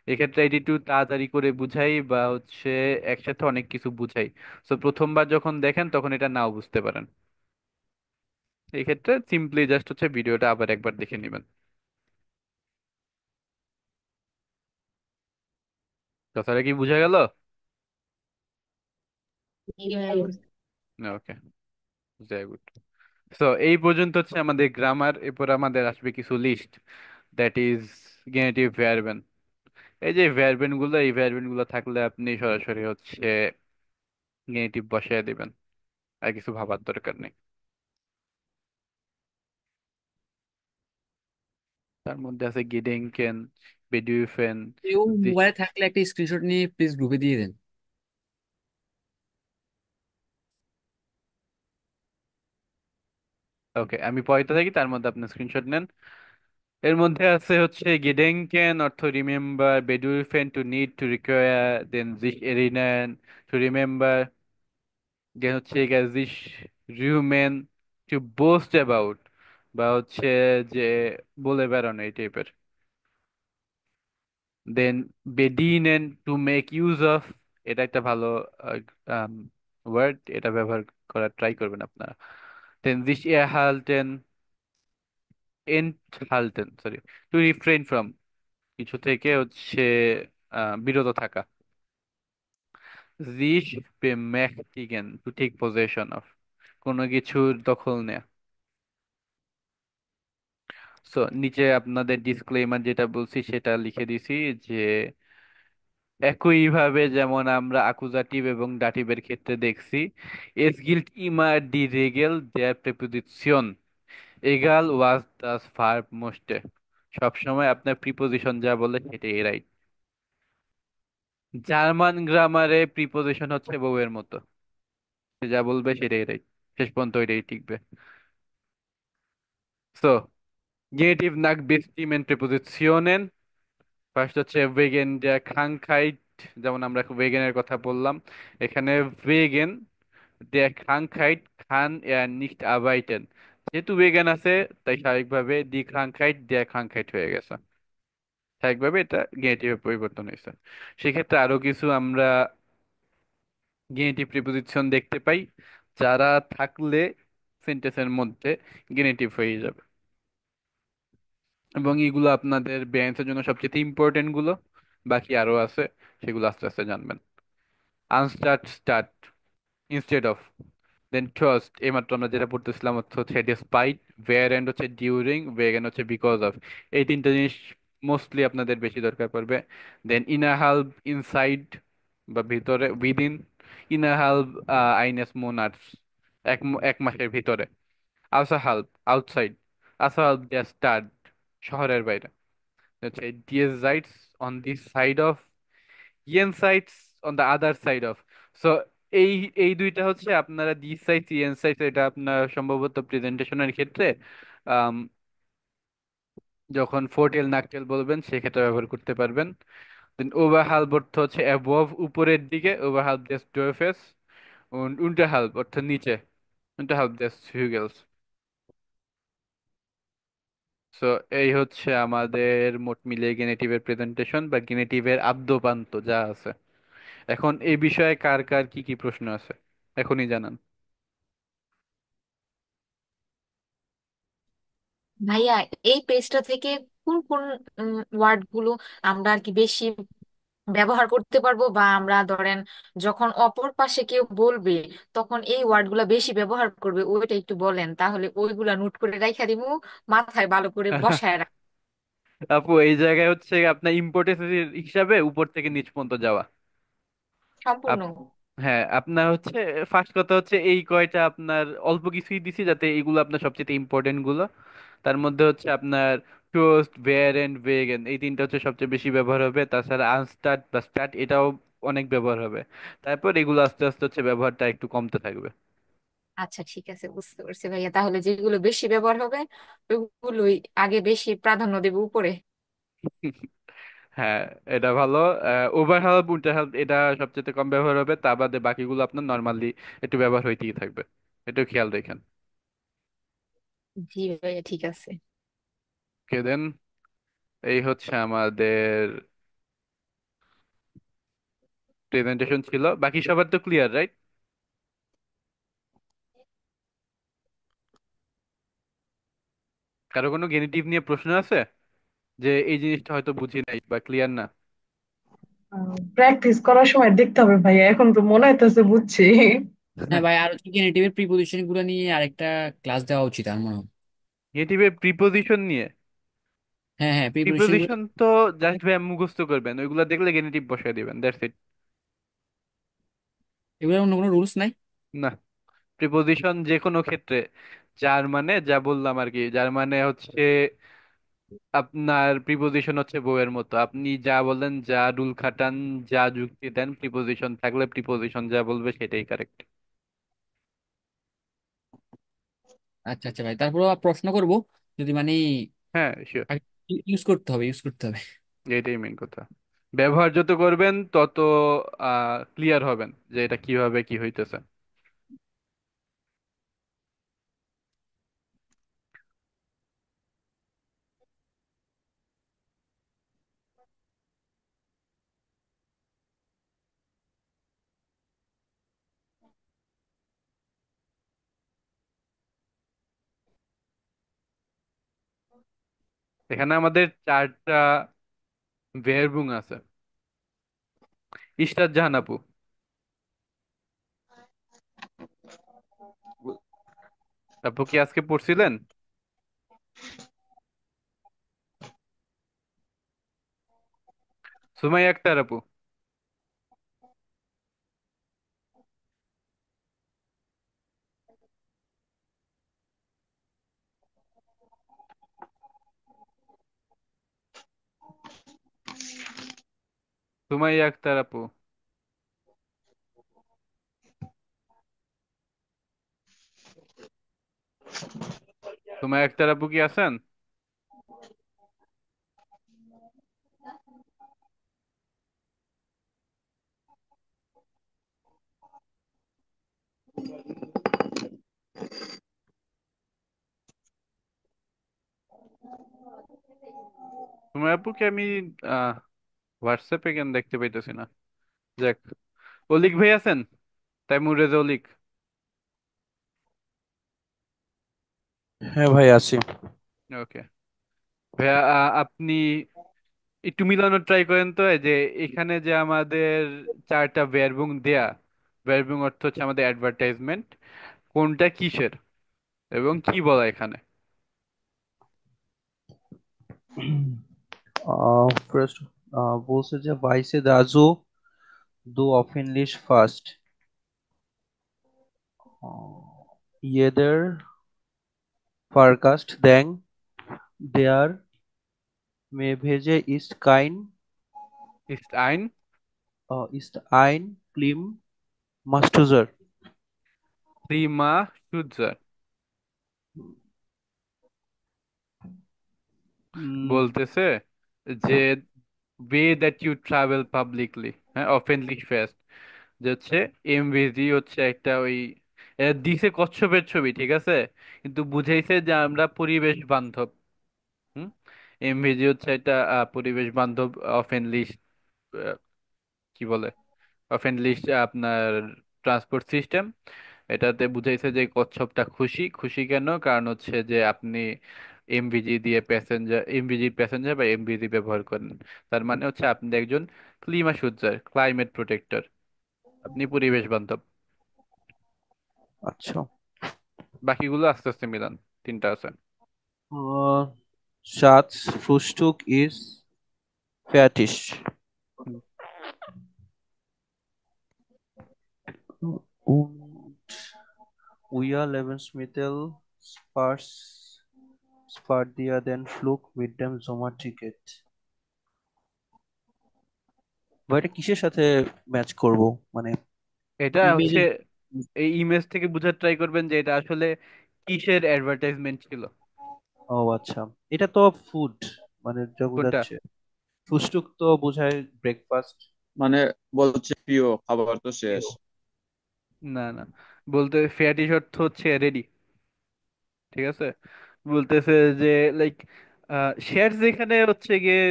এক্ষেত্রে এটি একটু তাড়াতাড়ি করে বুঝাই বা হচ্ছে একসাথে অনেক কিছু বুঝাই। তো প্রথমবার যখন দেখেন তখন এটা নাও বুঝতে পারেন, এই ক্ষেত্রে সিম্পলি জাস্ট হচ্ছে ভিডিওটা আবার একবার দেখে নেবেন। কথাটা কি বোঝা গেল? ওকে, ভেরি গুড। সো এই পর্যন্ত হচ্ছে আমাদের গ্রামার। এরপর আমাদের আসবে কিছু লিস্ট, দ্যাট ইজ গেনেটিভ ভার্বেন। এই যে ভার্বেন গুলো, এই ভার্বেন গুলো থাকলে আপনি সরাসরি হচ্ছে গেনেটিভ বসায় দিবেন, আর কিছু ভাবার দরকার নেই। তার মধ্যে আছে গিডেনকেন, বেডুইফেন। কেউ মোবাইলে থাকলে একটা স্ক্রিনশট নিয়ে প্লিজ গ্রুপে দিয়ে দেন। ওকে, আমি পড়াইতে থাকি, তার মধ্যে আপনি স্ক্রিনশট নেন। এর মধ্যে আছে হচ্ছে গেডেনকেন অর্থ রিমেম্বার, বেডুইফেন to need to require, then জিস এরিনেন টু রিমেম্বার, দেন হচ্ছে জিস রিউমেন টু বোস্ট অ্যাবাউট, বা হচ্ছে যে বলে বেড়ানো এই টাইপের। দেন বেডিনেন টু মেক ইউজ অফ, এটা একটা ভালো ওয়ার্ড, এটা ব্যবহার করার ট্রাই করবেন আপনারা। দেন দিস এহালটেন, এনহালটেন সরি, টু রিফ্রেন ফ্রম, কিছু থেকে হচ্ছে বিরত থাকা। জিস বেম্যাchtigen টু টেক পজেশন অফ, কোনো কিছুর দখল নেয়া। সো নিচে আপনাদের ডিসক্লেইমার যেটা বলছি সেটা লিখে দিছি, যে একইভাবে যেমন আমরা আকুজাটিভ এবং ডাটিভের ক্ষেত্রে দেখছি, es gilt immer die Regel der Präposition, egal was das Verb möchte, সবসময় আপনার প্রিপোজিশন যা বলে সেটাই রাইট। জার্মান গ্রামারে প্রিপোজিশন হচ্ছে বউয়ের মতো, সে যা বলবে সেটাই রাইট, শেষ পর্যন্ত ওইটাই টিকবে। সো গেটিভ নাক বেস্টিমেন্ট প্রিপোজিশনের ফার্স্ট হচ্ছে ওয়েগেন der Krankheit, যেমন আমরা ওয়েগেনের কথা বললাম, এখানে ওয়েগেন der Krankheit kann er nicht arbeiten, যেহেতু ওয়েগেন আছে তাই স্বাভাবিকভাবে die Krankheit der Krankheit হয়ে গেছে, স্বাভাবিকভাবে এটা গেনেটিভে পরিবর্তন হয়েছে। সেক্ষেত্রে আরো কিছু আমরা গেনেটিভ প্রিপোজিশন দেখতে পাই, যারা থাকলে সেন্টেন্সের মধ্যে গেনেটিভ হয়ে যাবে, এবং এগুলো আপনাদের বেয়ান্সের জন্য সবচেয়ে ইম্পর্টেন্ট গুলো। বাকি আরো আছে, সেগুলো আস্তে আস্তে জানবেন। আনস্টার্ট, স্টার্ট, ইনস্টেড অফ, দেন ট্রাস্ট, এইমাত্র আমরা যেটা পড়তেছিলাম হচ্ছে ডিসপাইট, ওয়্যার এন্ড হচ্ছে ডিউরিং, ওয়েগেন হচ্ছে বিকজ অফ। এই তিনটা জিনিস মোস্টলি আপনাদের বেশি দরকার পড়বে। দেন ইনার হাল্ব, ইনসাইড বা ভিতরে, উইদিন। ইনার হাল্ব আইনেস মোনাটস, এক মাসের ভিতরে। আউসার হাল্ব, আউটসাইড। আসার হাল্ব দ্য স্টাড, শহরের বাইরে। হচ্ছে ডিয়েজাইটস অন দি সাইড অফ, ইয়েনসাইটস on the other side of. So এই এই দুইটা হচ্ছে আপনারা দি সাইটস ইয়েন সাইটস, এটা আপনার সম্ভবত প্রেজেন্টেশনের ক্ষেত্রে আম, যখন ফোরটেল নাকটেল বলবেন সেক্ষেত্রে ব্যবহার করতে পারবেন। দেন ওভারহাল্ব অর্থ হচ্ছে অ্যাবভ, উপরের দিকে, ওভারহাল্ব দেস ডোরফেস। উন্টারহাল্ব অর্থ নিচে, উন্টারহাল্ব দেস হিউগেলস। সো এই হচ্ছে আমাদের মোট মিলিয়ে গেনেটিভের প্রেজেন্টেশন বা গেনেটিভের আদ্যোপান্ত যা আছে। এখন এই বিষয়ে কার কার কি কি প্রশ্ন আছে এখনই জানান। ভাইয়া, এই পেজটা থেকে কোন কোন ওয়ার্ড গুলো আমরা আর কি বেশি ব্যবহার করতে পারবো, বা আমরা ধরেন যখন অপর পাশে কেউ বলবে তখন এই ওয়ার্ড গুলা বেশি ব্যবহার করবে, ওইটা একটু বলেন, তাহলে ওইগুলা নোট করে রাইখা দিমু, মাথায় ভালো করে বসায় রাখ। আপু এই জায়গায় হচ্ছে আপনার ইম্পর্টেন্স হিসাবে উপর থেকে নিচ পর্যন্ত যাওয়া। সম্পূর্ণ। আপ- হ্যাঁ, আপনার হচ্ছে ফার্স্ট কথা হচ্ছে এই কয়টা আপনার অল্প কিছুই দিছি, যাতে এইগুলো আপনার সবচেয়ে ইম্পর্টেন্ট গুলো। তার মধ্যে হচ্ছে আপনার টোস্ট, বেয়ার এন্ড ভেগান, এই তিনটা হচ্ছে সবচেয়ে বেশি ব্যবহার হবে। তাছাড়া আনস্টার্ট বা স্টার্ট, এটাও অনেক ব্যবহার হবে। তারপর এগুলো আস্তে আস্তে হচ্ছে ব্যবহারটা একটু কমতে থাকবে। আচ্ছা ঠিক আছে, বুঝতে পারছি ভাইয়া, তাহলে যেগুলো বেশি ব্যবহার হবে ওইগুলোই আগে বেশি প্রাধান্য দেবো উপরে। হ্যাঁ, এটা ভালো। ওভার হেল্প, উল্টা হেল্প, এটা সবচেয়ে কম ব্যবহার হবে, তা বাদে বাকিগুলো আপনার নর্মালি একটু ব্যবহার হইতেই থাকবে, একটু খেয়াল রেখেন। জি ভাইয়া, ঠিক আছে। ওকে দেন, এই হচ্ছে আমাদের প্রেজেন্টেশন ছিল। বাকি সবার তো ক্লিয়ার, রাইট? কারো কোনো গেনিটিভ নিয়ে প্রশ্ন আছে, যে এই জিনিসটা হয়তো বুঝি নাই বা ক্লিয়ার না? প্র্যাকটিস করার সময় দেখতে হবে ভাইয়া, এখন তো মনে হইতেছে বুঝছি। হ্যাঁ ভাই, আর হচ্ছে গেনিটিভের প্রিপোজিশন গুলো নিয়ে আরেকটা ক্লাস দেওয়া উচিত আমার মনে হয়। নেটিভের প্রিপোজিশন নিয়ে? হ্যাঁ হ্যাঁ, প্রিপোজিশন গুলো। প্রিপোজিশন তো জাস্ট ভাই মুখস্থ করবেন, ওইগুলো দেখলে গেনেটিভ বসায় দিবেন, দ্যাটস ইট। এগুলোর অন্য কোনো রুলস নাই? না, প্রিপোজিশন যে কোনো ক্ষেত্রে যার মানে, যা বললাম আর কি, যার মানে হচ্ছে আপনার প্রিপোজিশন হচ্ছে বউয়ের মতো, আপনি যা বলেন, যা রুল খাটান, যা যুক্তি দেন, প্রিপোজিশন থাকলে প্রিপোজিশন যা বলবে সেটাই কারেক্ট। আচ্ছা আচ্ছা ভাই, তারপর প্রশ্ন করব, যদি মানে হ্যাঁ শিওর। ইউজ করতে হবে, ইউজ করতে হবে। এটাই মেন কথা। ব্যবহার যত করবেন তত ক্লিয়ার হবেন যে এটা কিভাবে কি হইতেছে। এখানে আমাদের চারটা ভেরবুং আছে। ইশরাত জাহান আপু, আপু কি আজকে পড়ছিলেন? সুমাইয়া আক্তার আপু, সুমাইয়া আক্তার আপু, সুমাইয়া আক্তার আপু কি আছেন? সুমাইয়া আপুকে আমি আহ হোয়াটসঅ্যাপে কেন দেখতে পাইতেছি না। যাক, অলিক ভাই আছেন? তাইমুর রেজা অলিক। হ্যাঁ ভাই আছি। ওকে ভাইয়া, আপনি একটু মিলানোর ট্রাই করেন তো, এই যে এখানে যে আমাদের চারটা ভেরবুং দেয়া, ভেরবুং অর্থ হচ্ছে আমাদের অ্যাডভার্টাইজমেন্ট, কোনটা কিসের এবং কি বলা এখানে? ফার্স্ট বলছে যে বাইসে রাজু দু অফিনলিশ ফার্স্ট ইয়েদের ফারকাস্ট দ্যাং দেয়ার মে ভেজে ইস্ট কাইন ইস্ট আইন ইস্ট আইন ক্লিম মাস্টুজার। প্রিমা সুজার বলতেছে যে way that you travel publicly, হ্যাঁ, অফেনলি ফেস্ট, যে হচ্ছে এমভিজি হচ্ছে একটা ওই দিছে কচ্ছপের ছবি, ঠিক আছে, কিন্তু বুঝাইছে যে আমরা পরিবেশ বান্ধব। হুম, এমভিজি হচ্ছে একটা পরিবেশ বান্ধব অফেনলি, কি বলে, ফ্রেন্ডলি আপনার ট্রান্সপোর্ট সিস্টেম। এটাতে বুঝাইছে যে কচ্ছপটা খুশি, খুশি কেন, কারণ হচ্ছে যে আপনি এমভিজি দিয়ে প্যাসেঞ্জার, এমভিজি প্যাসেঞ্জার বা এমভিজি ব্যবহার করেন। তার মানে হচ্ছে আপনি একজন ক্লিমা সুজার, ক্লাইমেট প্রোটেক্টর, আপনি পরিবেশ বান্ধব। আচ্ছা। বাকিগুলো আস্তে আস্তে মিলান, তিনটা আছে। Schatz Frühstück ist fertig. হুম, Und wir Lebensmittel spart dir den Flug mit dem Sommerticket. বা এটা কিসের সাথে ম্যাচ করব মানে এটা হচ্ছে, ইমেজে? এই ইমেজ থেকে বোঝার ট্রাই করবেন যে এটা আসলে কিসের অ্যাডভার্টাইজমেন্ট ছিল। ও আচ্ছা, এটা তো ফুড মানে যা কোনটা? বোঝাচ্ছে। ফুস্টুক তো বোঝায় ব্রেকফাস্ট। মানে বলছে প্রিয় খাবার তো শেষ। না না, বলতে ফেয়াটিস অর্থ হচ্ছে রেডি, ঠিক আছে। বলতেছে যে লাইক শেয়ার, যেখানে হচ্ছে গিয়ে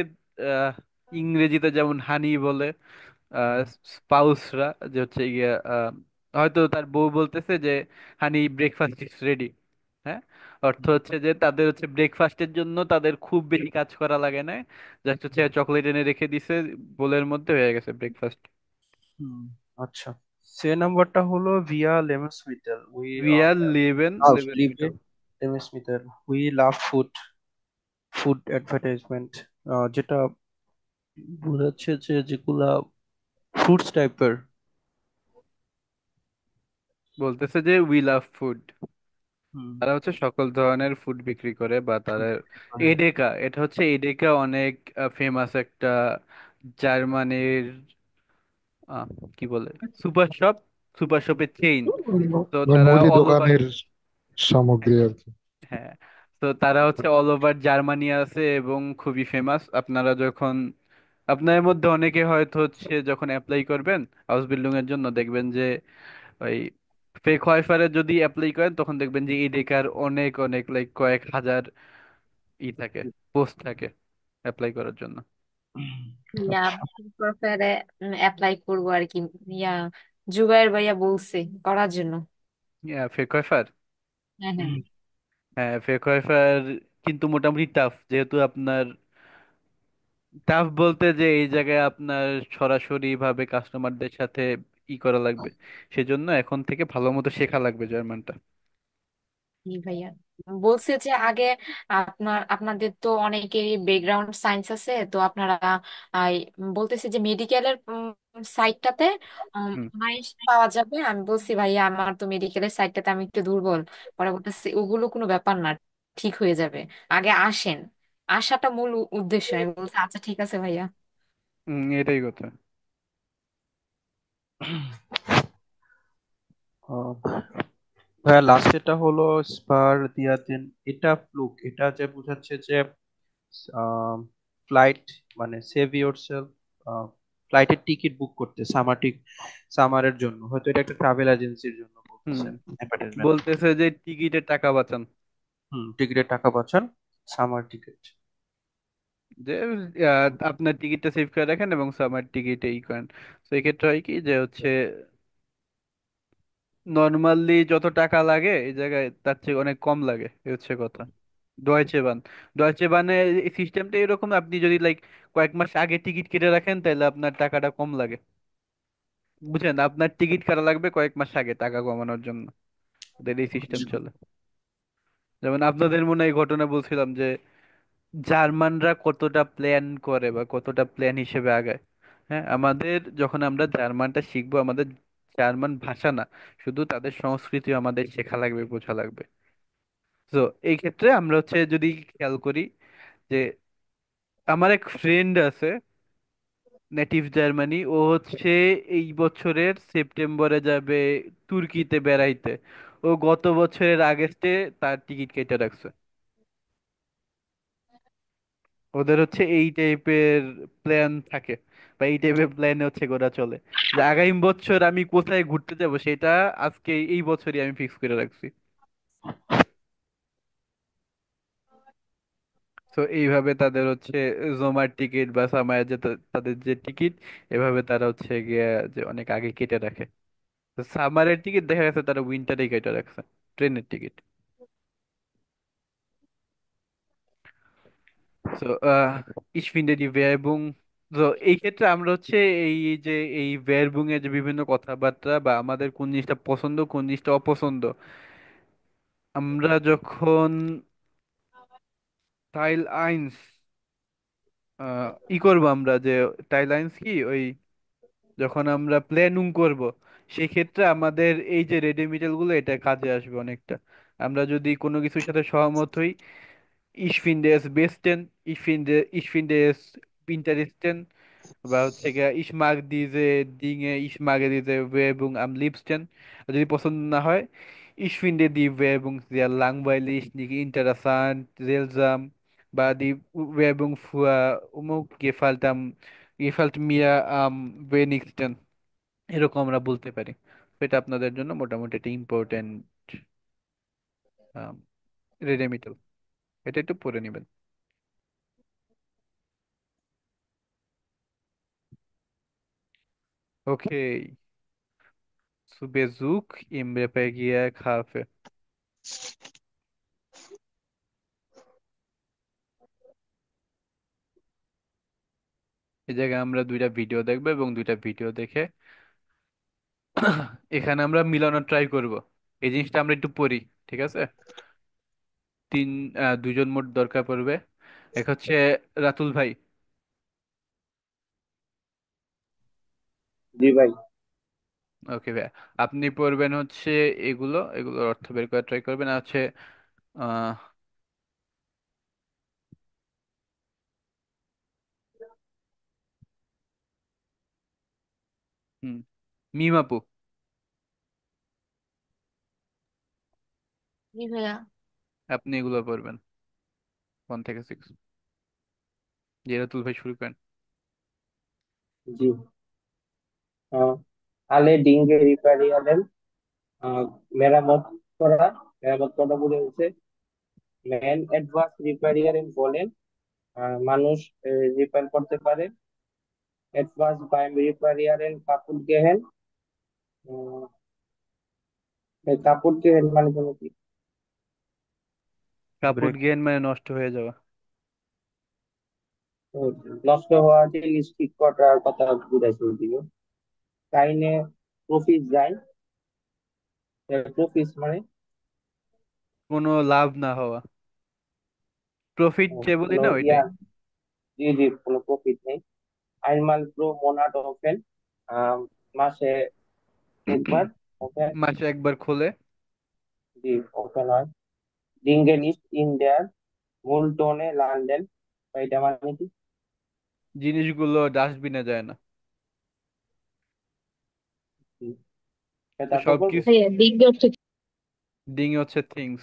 আহ, ইংরেজিতে যেমন হানি বলে স্পাউসরা, যে হচ্ছে গিয়ে হয়তো তার বউ বলতেছে যে হানি ব্রেকফাস্ট ইজ রেডি, হ্যাঁ, অর্থ হচ্ছে যে তাদের হচ্ছে ব্রেকফাস্টের জন্য তাদের খুব বেশি কাজ করা লাগে না, জাস্ট হচ্ছে চকলেট এনে রেখে দিছে বোলের মধ্যে, হয়ে গেছে ব্রেকফাস্ট। হুম, আচ্ছা। সে নাম্বারটা হলো ভিয়া লেমসমিটার, উই উই আর লিভেন লাভ লিভেন লিভে মিটাল। লেমসমিটার, we love food, food advertisement, যেটা বোঝাচ্ছে যে যেগুলা ফ্রুটস টাইপের। বলতেছে যে উই লাভ ফুড, হুম, তারা হচ্ছে সকল ধরনের ফুড বিক্রি করে, বা তারা মানে এডেকা, এটা হচ্ছে এডেকা অনেক ফেমাস একটা জার্মানির আহ, কি বলে, সুপার শপ, সুপার শপের চেইন। তো মানে তারা মুদি অল ওভার, দোকানের সামগ্রী আর কি। হ্যাঁ, তো তারা হচ্ছে অল ওভার জার্মানি আছে এবং খুবই ফেমাস। আপনারা যখন, আপনাদের মধ্যে অনেকে হয়তো হচ্ছে যখন অ্যাপ্লাই করবেন হাউস বিল্ডিং এর জন্য, দেখবেন যে ওই ফেক ওয়াইফারে যদি অ্যাপ্লাই করেন তখন দেখবেন যে এই ডেকার অনেক অনেক লাইক কয়েক হাজার থাকে, পোস্ট থাকে অ্যাপ্লাই করার জন্য। ইয়া, আচ্ছা। প্রফেরে অ্যাপ্লাই করবো আর কি। ইয়া, জুবাইর ভাইয়া বলছে করার জন্য। হ্যাঁ, ফেক ওয়াইফার, হ্যাঁ, হ্যাঁ। হ্যাঁ ফেক ওয়াইফার কিন্তু মোটামুটি টাফ, যেহেতু আপনার টাফ বলতে যে এই জায়গায় আপনার সরাসরি ভাবে কাস্টমারদের সাথে করা লাগবে, সেজন্য এখন থেকে ভালো মতো শেখা লাগবে জার্মানটা। জি ভাইয়া, বলছে যে আগে আপনাদের তো অনেকেরই ব্যাকগ্রাউন্ড সায়েন্স আছে, তো আপনারা আই, বলতেছে যে মেডিকেলের সাইডটাতে হুম। মাইন্ড পাওয়া যাবে। আমি বলছি ভাইয়া আমার তো মেডিকেলের সাইডটাতে আমি একটু দুর্বল। পরে বলতেছে ওগুলো কোনো ব্যাপার না, ঠিক হয়ে যাবে, আগে আসেন, আসাটা মূল উদ্দেশ্য। আমি বলছি আচ্ছা ঠিক আছে ভাইয়া। এটাই কথা। ভাইয়া লাস্টেরটা হলো স্পার দিয়া দেন, এটা ফ্লুক, এটা যে বোঝাচ্ছে যে ফ্লাইট, মানে সেভ ইয়োর সেলফ, ফ্লাইটের টিকিট বুক করতে, সামারের জন্য, হয়তো এটা একটা ট্রাভেল এজেন্সির জন্য হুম, বলতেছে অ্যাডভার্টাইজমেন্ট। বলতেছে যে টিকিটের টাকা বাঁচান, হুম, টিকিটের টাকা বাঁচান, সামার টিকিট। যে আপনার টিকিটটা সেভ করে রাখেন এবং সামার টিকিট এই করেন। তো এই ক্ষেত্রে হয় কি যে হচ্ছে নর্মালি যত টাকা লাগে এই জায়গায় তার চেয়ে অনেক কম লাগে, এই হচ্ছে কথা। ডয়েচে বান, ডয়েচে বানের এই সিস্টেমটা এরকম, আপনি যদি লাইক কয়েক মাস আগে টিকিট কেটে রাখেন তাহলে আপনার টাকাটা কম লাগে, বুঝছেন? আপনার টিকিট কাটা লাগবে কয়েক মাস আগে টাকা কমানোর জন্য, ওদের এই সিস্টেম আচ্ছা। চলে। যেমন আপনাদের মনে হয় এই ঘটনা বলছিলাম যে জার্মানরা কতটা প্ল্যান করে বা কতটা প্ল্যান হিসেবে আগায়। হ্যাঁ, আমাদের যখন আমরা জার্মানটা শিখবো, আমাদের জার্মান ভাষা না, শুধু তাদের সংস্কৃতি আমাদের শেখা লাগবে, বোঝা লাগবে। তো এই ক্ষেত্রে আমরা হচ্ছে যদি খেয়াল করি যে আমার এক ফ্রেন্ড আছে নেটিভ জার্মানি, ও হচ্ছে এই বছরের সেপ্টেম্বরে যাবে তুর্কিতে বেড়াইতে। ও গত বছরের আগস্টে তার টিকিট কেটে রাখছে। ওদের হচ্ছে এই টাইপের প্ল্যান থাকে, বা এই টাইপের প্ল্যানে হচ্ছে গোরা চলে, যে আগামী বছর আমি কোথায় ঘুরতে যাব সেটা আজকে এই বছরই আমি ফিক্স করে রাখছি। তো এইভাবে তাদের হচ্ছে জোমার টিকিট বা সামায়ের যে তাদের যে টিকিট, এভাবে তারা হচ্ছে গিয়ে যে অনেক আগে কেটে রাখে। তো সামারের টিকিট দেখা গেছে তারা উইন্টারেই কেটে রাখছে, ট্রেনের টিকিট। তো ich finde die Werbung, তো এই ক্ষেত্রে আমরা হচ্ছে এই যে এই Werbung এর যে বিভিন্ন কথাবার্তা বা আমাদের কোন জিনিসটা পছন্দ কোন জিনিসটা অপছন্দ, আমরা যখন টাইল আইন্স করবো, আমরা যে টাইল আইন্স কি ওই যখন আমরা প্ল্যানিং করব, সেই ক্ষেত্রে আমাদের এই যে রেডিমেটেল গুলো এটা কাজে আসবে অনেকটা। আমরা যদি কোনো কিছুর সাথে সহমত হই, ich finde es besten, ich finde es interesting, বা হচ্ছে গিয়ে ich mag diese Dinge, ich mag diese Werbung am liebsten। আর যদি পছন্দ না হয়, ich finde die Werbung sehr langweilig, nicht interessant, seltsam, বা die Werbung für অমুক gefällt mir am wenigsten, এরকম আমরা বলতে পারি। তো এটা আপনাদের জন্য মোটামুটি একটা ইম্পর্টেন্ট রেডেমিটাল, এটা একটু পড়ে নেবেন। ওকে, zu Besuch im Repagier Cafe। এই জায়গায় আমরা দুইটা ভিডিও দেখবো এবং দুইটা ভিডিও দেখে এখানে আমরা মিলানোর ট্রাই করব। এই জিনিসটা আমরা একটু পড়ি, ঠিক আছে? দুইজন মোট দরকার পড়বে। এক হচ্ছে রাতুল ভাই। জি ভাই। ওকে ভাই, আপনি পড়বেন হচ্ছে এগুলোর অর্থ বের করার ট্রাই করবেন। আর হচ্ছে আহ হুম, মিম আপু, জি ভাইয়া। আপনি এগুলো পড়বেন 1 থেকে 6। যে রাতুল ভাই শুরু করেন। জি। আহ, আলে ডিঙ্গে রিপারিয়ালেন, আহ, মেরামত করা। মেরামত করা বুঝে ম্যান অ্যাডভান্স রিপেয়ারিয়ার বলেন মানুষ রিপেয়ার করতে পারে। অ্যাডভান্স বাইম রিপেয়ারিয়ার কাপড় গেহেন। কাপড় গেহেন মানে কোনো কি? কাপড় ব্রেক। জ্ঞান মানে নষ্ট হয়ে যাওয়া। তো নষ্ট হওয়া যে লিপস্টিক কটার কথা বুঝাইছে দিও। কাইনে প্রফিট যায়। প্রফিট মানে কোনো লাভ না হওয়া, প্রফিট যে বলি কোনো না ইয়া। ওইটাই। জি জি, কোনো প্রফিট নেই। আইনমাল প্রো মোনাট ওপেন, মাসে একবার ওপেন। মাসে একবার খোলে। জি, ওপেন হয়। ডিঙ্গেন ইস্ট ইন্ডিয়ার মুলটনে লন্ডন। এটা মানে কি? জিনিসগুলো ডাস্টবিনে যায় না। জি, তো তারপর বলবো। সবকিছু, ভাইয়া দিক অর্থ কি? ডিং হচ্ছে থিংস।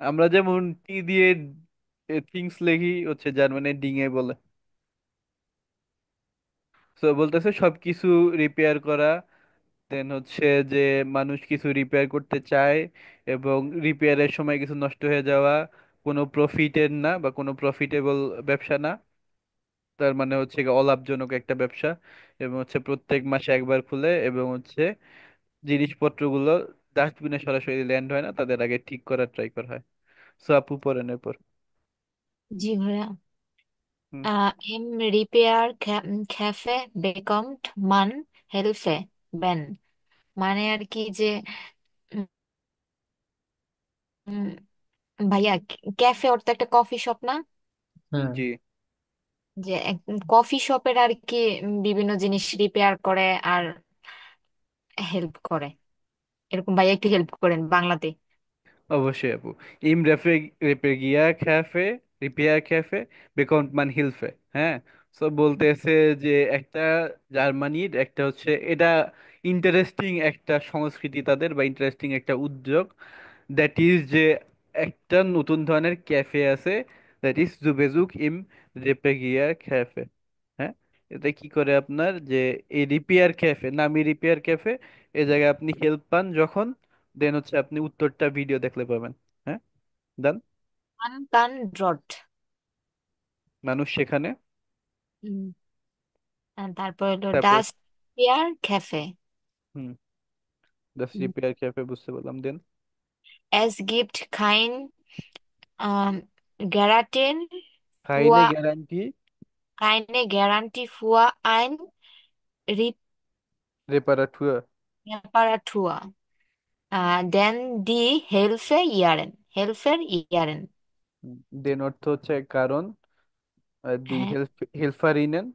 আমরা যেমন টি দিয়ে থিংস লিখি, হচ্ছে যার মানে ডিং এ বলে। তো বলতেছে সবকিছু রিপেয়ার করা, দেন হচ্ছে যে মানুষ কিছু রিপেয়ার করতে চায় এবং রিপেয়ারের সময় কিছু নষ্ট হয়ে যাওয়া কোনো প্রফিটের না বা কোনো প্রফিটেবল ব্যবসা না। তার মানে হচ্ছে গিয়ে অলাভজনক একটা ব্যবসা। এবং হচ্ছে প্রত্যেক মাসে একবার খুলে এবং হচ্ছে জিনিসপত্রগুলো ডাস্টবিনে সরাসরি ল্যান্ড হয় না, তাদের আগে ঠিক করার ট্রাই করা হয়। সো আপু পড়েন এরপর। জি ভাইয়া। হুম। Im Repair Cafe bekommt man Hilfe wenn, মানে আর কি যে উম, ভাইয়া, ক্যাফে অর্থ একটা কফি শপ না? হ্যাঁ। জি। যে কফি শপের আর কি বিভিন্ন জিনিস রিপেয়ার করে আর হেল্প করে, এরকম ভাইয়া একটু হেল্প করেন বাংলাতে। অবশ্যই আপু। ইম রিপেয়ার ক্যাফে বেকন্ট মান হিলফে। হ্যাঁ, সো বলতেছে যে একটা জার্মানির একটা হচ্ছে এটা ইন্টারেস্টিং একটা সংস্কৃতি তাদের, বা ইন্টারেস্টিং একটা উদ্যোগ। দ্যাট ইজ যে একটা নতুন ধরনের ক্যাফে আছে, দ্যাট ইজ জুবেজুক ইম রেপেগিয়া ক্যাফে। হ্যাঁ, এটা কি করে আপনার যে এই রিপেয়ার ক্যাফে, নামি রিপেয়ার ক্যাফে, এ জায়গায় আপনি হেল্প পান যখন, দেন হচ্ছে আপনি উত্তরটা ভিডিও দেখলে পাবেন। হ্যাঁ, ডান। মান কান ড্রট। মানুষ সেখানে। তারপর হলো তারপর dust repair cafe. Hmm, the repair cafe বুঝতে পারলাম, দেন। Es gibt Garanten কাইনে für, guarantee keine Garantie für ein রেপারাটুয়া। Reparatur. Denn die Helfer ihren. দেন অর্থ হচ্ছে কারণ, দি হ্যাঁ, হেল্পার ইনেন।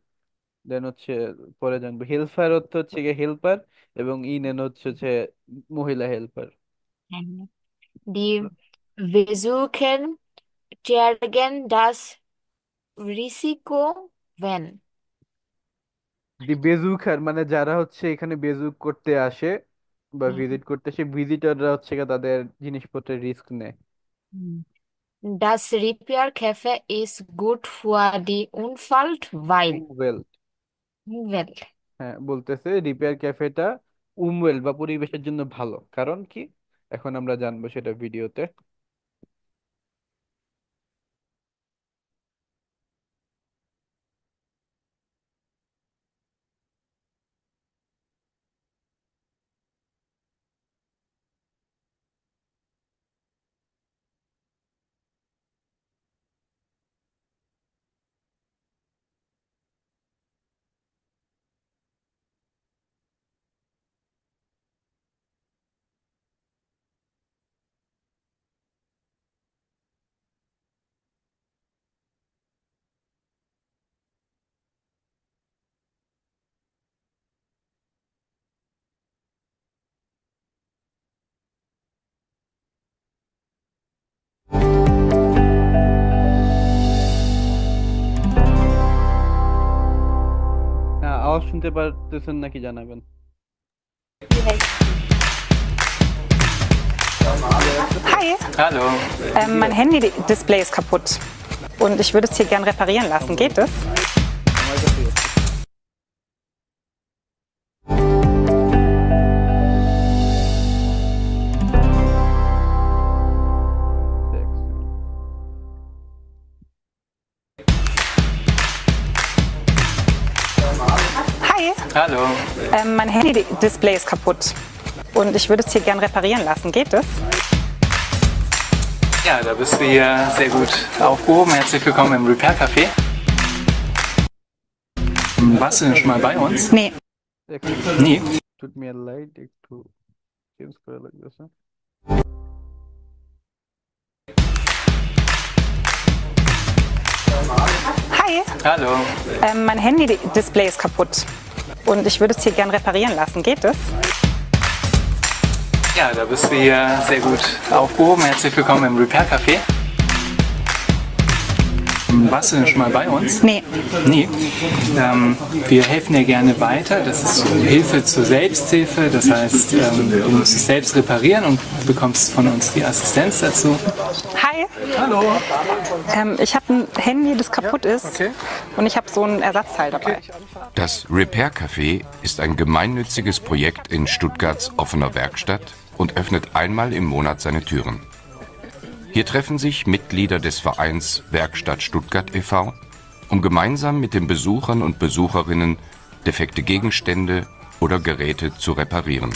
দেন হচ্ছে পরে জানবো হেল্পার অর্থ হচ্ছে গিয়ে হেল্পার, এবং ইনেন হচ্ছে মহিলা হেল্পার। হ্যাঁ। Die Versuchen tragen das Risiko, wenn. দি বেজুকার মানে যারা হচ্ছে এখানে বেজুক করতে আসে বা হুম, ভিজিট করতে আসে, ভিজিটররা হচ্ছে গিয়ে তাদের জিনিসপত্রের রিস্ক নেয়। হুম। Das Repair-Café ist gut für die Umwelt, well. Umwelt. হ্যাঁ, বলতেছে রিপেয়ার ক্যাফেটা উমওয়েল বা পরিবেশের জন্য ভালো, কারণ কি এখন আমরা জানবো সেটা ভিডিওতে। শুনতে পারতেছেন নাকি জানাবেন। ক্লিয়ার আছে তো? Hi, Hallo. mein Handy-Display ist kaputt und ich würde es hier gern reparieren lassen. Geht es? আমার কাছেই আছে। Hi, Hallo. mein Handy-Display ist kaputt und ich würde es hier gern reparieren lassen. Geht es? Ja, da bist du hier sehr gut aufgehoben. Herzlich willkommen im Repair Café. Warst du denn schon mal bei uns? Nee. Nee. Tut mir leid, একটু change করা লাগতেছে। Hi, Hallo. mein Handy-Display ist kaputt und ich würde es hier gern reparieren lassen. Geht es? Ja, da bist du hier sehr gut aufgehoben. Herzlich willkommen im Repair Café. Warst du denn schon mal bei uns? Nee. Nee. Wir helfen dir gerne weiter. Das ist so Hilfe zur Selbsthilfe. Das heißt, du musst es selbst reparieren und bekommst von uns die Assistenz dazu. Hi. Hallo. Ich habe ein Handy, das kaputt ist und ich habe so ein Ersatzteil dabei. Das Repair Café ist ein gemeinnütziges Projekt in Stuttgarts offener Werkstatt und öffnet einmal im Monat seine Türen. Hier treffen sich Mitglieder des Vereins Werkstatt Stuttgart e.V., um gemeinsam mit den Besuchern und Besucherinnen defekte Gegenstände oder Geräte zu reparieren.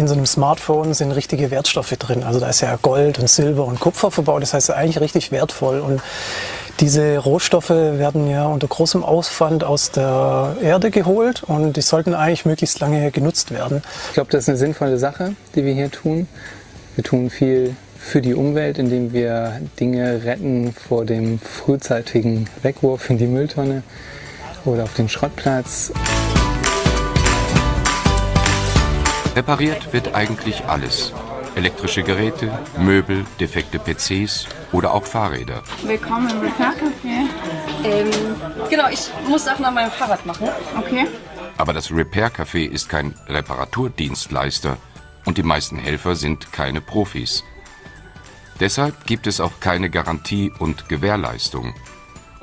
In so einem Smartphone sind richtige Wertstoffe drin. Also da ist ja Gold und Silber und Kupfer verbaut. Das heißt eigentlich richtig wertvoll. Und diese Rohstoffe werden ja unter großem Aufwand aus der Erde geholt und die sollten eigentlich möglichst lange genutzt werden. Ich glaube, das ist eine sinnvolle Sache, die wir hier tun. Wir tun viel für die Umwelt, indem wir Dinge retten vor dem frühzeitigen Wegwurf in die Mülltonne oder auf den Schrottplatz. Repariert wird eigentlich alles. Elektrische Geräte, Möbel, defekte PCs oder auch Fahrräder. Willkommen im Repair Café. Genau, ich muss Sachen an meinem Fahrrad machen. Okay. Aber das Repair Café ist kein Reparaturdienstleister und die meisten Helfer sind keine Profis. Deshalb gibt es auch keine Garantie und Gewährleistung.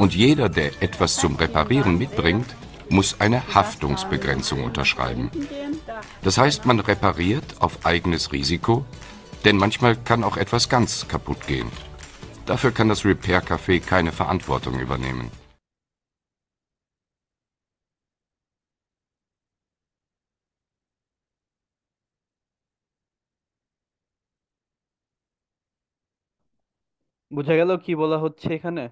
Und jeder, der etwas zum Reparieren mitbringt, muss eine Haftungsbegrenzung unterschreiben. Das heißt, man repariert auf eigenes Risiko, denn manchmal kann auch etwas ganz kaputt gehen. Dafür kann das Repair Café keine Verantwortung übernehmen. বোঝা গেল কি বলা হচ্ছে এখানে?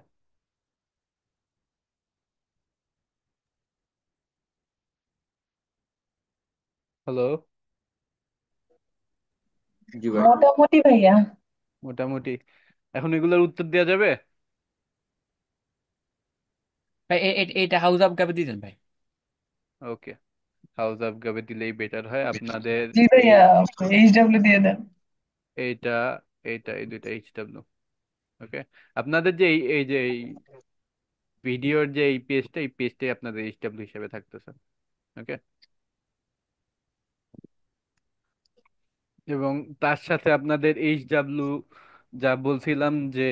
Hello, জি ভাই। মোটামুটি ভাইয়া। মোটামুটি। এখন এগুলোর উত্তর দেওয়া যাবে? ভাই এটা হাউস অফ গাবে দিতেন ভাই। ওকে, হাউস অফ গাবে দিলেই বেটার হয় আপনাদের। জি এই ভাইয়া, এইচডব্লিউ দিয়ে দেন। এইটা এইটা এই দুইটা এইচডব্লিউ। ওকে, আপনাদের যে এই যে এই ভিডিওর যে এই পেজটা, এই পেজটাই আপনাদের এইচডব্লিউ হিসেবে থাকতেছে। ওকে, এবং তার সাথে আপনাদের এইচডব্লিউ যা বলছিলাম যে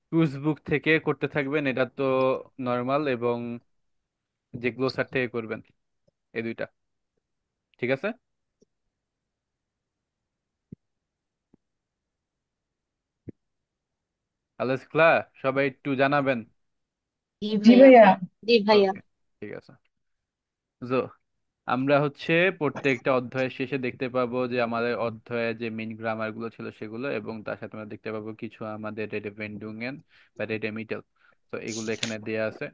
ক্রুজ বুক থেকে করতে থাকবেন, এটা তো নর্মাল, এবং যে গ্লোসার থেকে করবেন, এই দুইটা। ঠিক আছে? আলেস্কলা, সবাই একটু জানাবেন। জি জি ভাইয়া। ভাইয়া। জি ভাইয়া। ওকে, ঠিক আছে। তো আমরা হচ্ছে প্রত্যেকটা অধ্যায়ের শেষে দেখতে পাবো যে আমাদের অধ্যায়ে যে মেইন গ্রামার গুলো ছিল সেগুলো, এবং তার সাথে আমরা দেখতে পাবো কিছু আমাদের রেডেভেন্ডুঙেন বা রেডেমিটেল। তো এগুলো এখানে দেয়া আছে।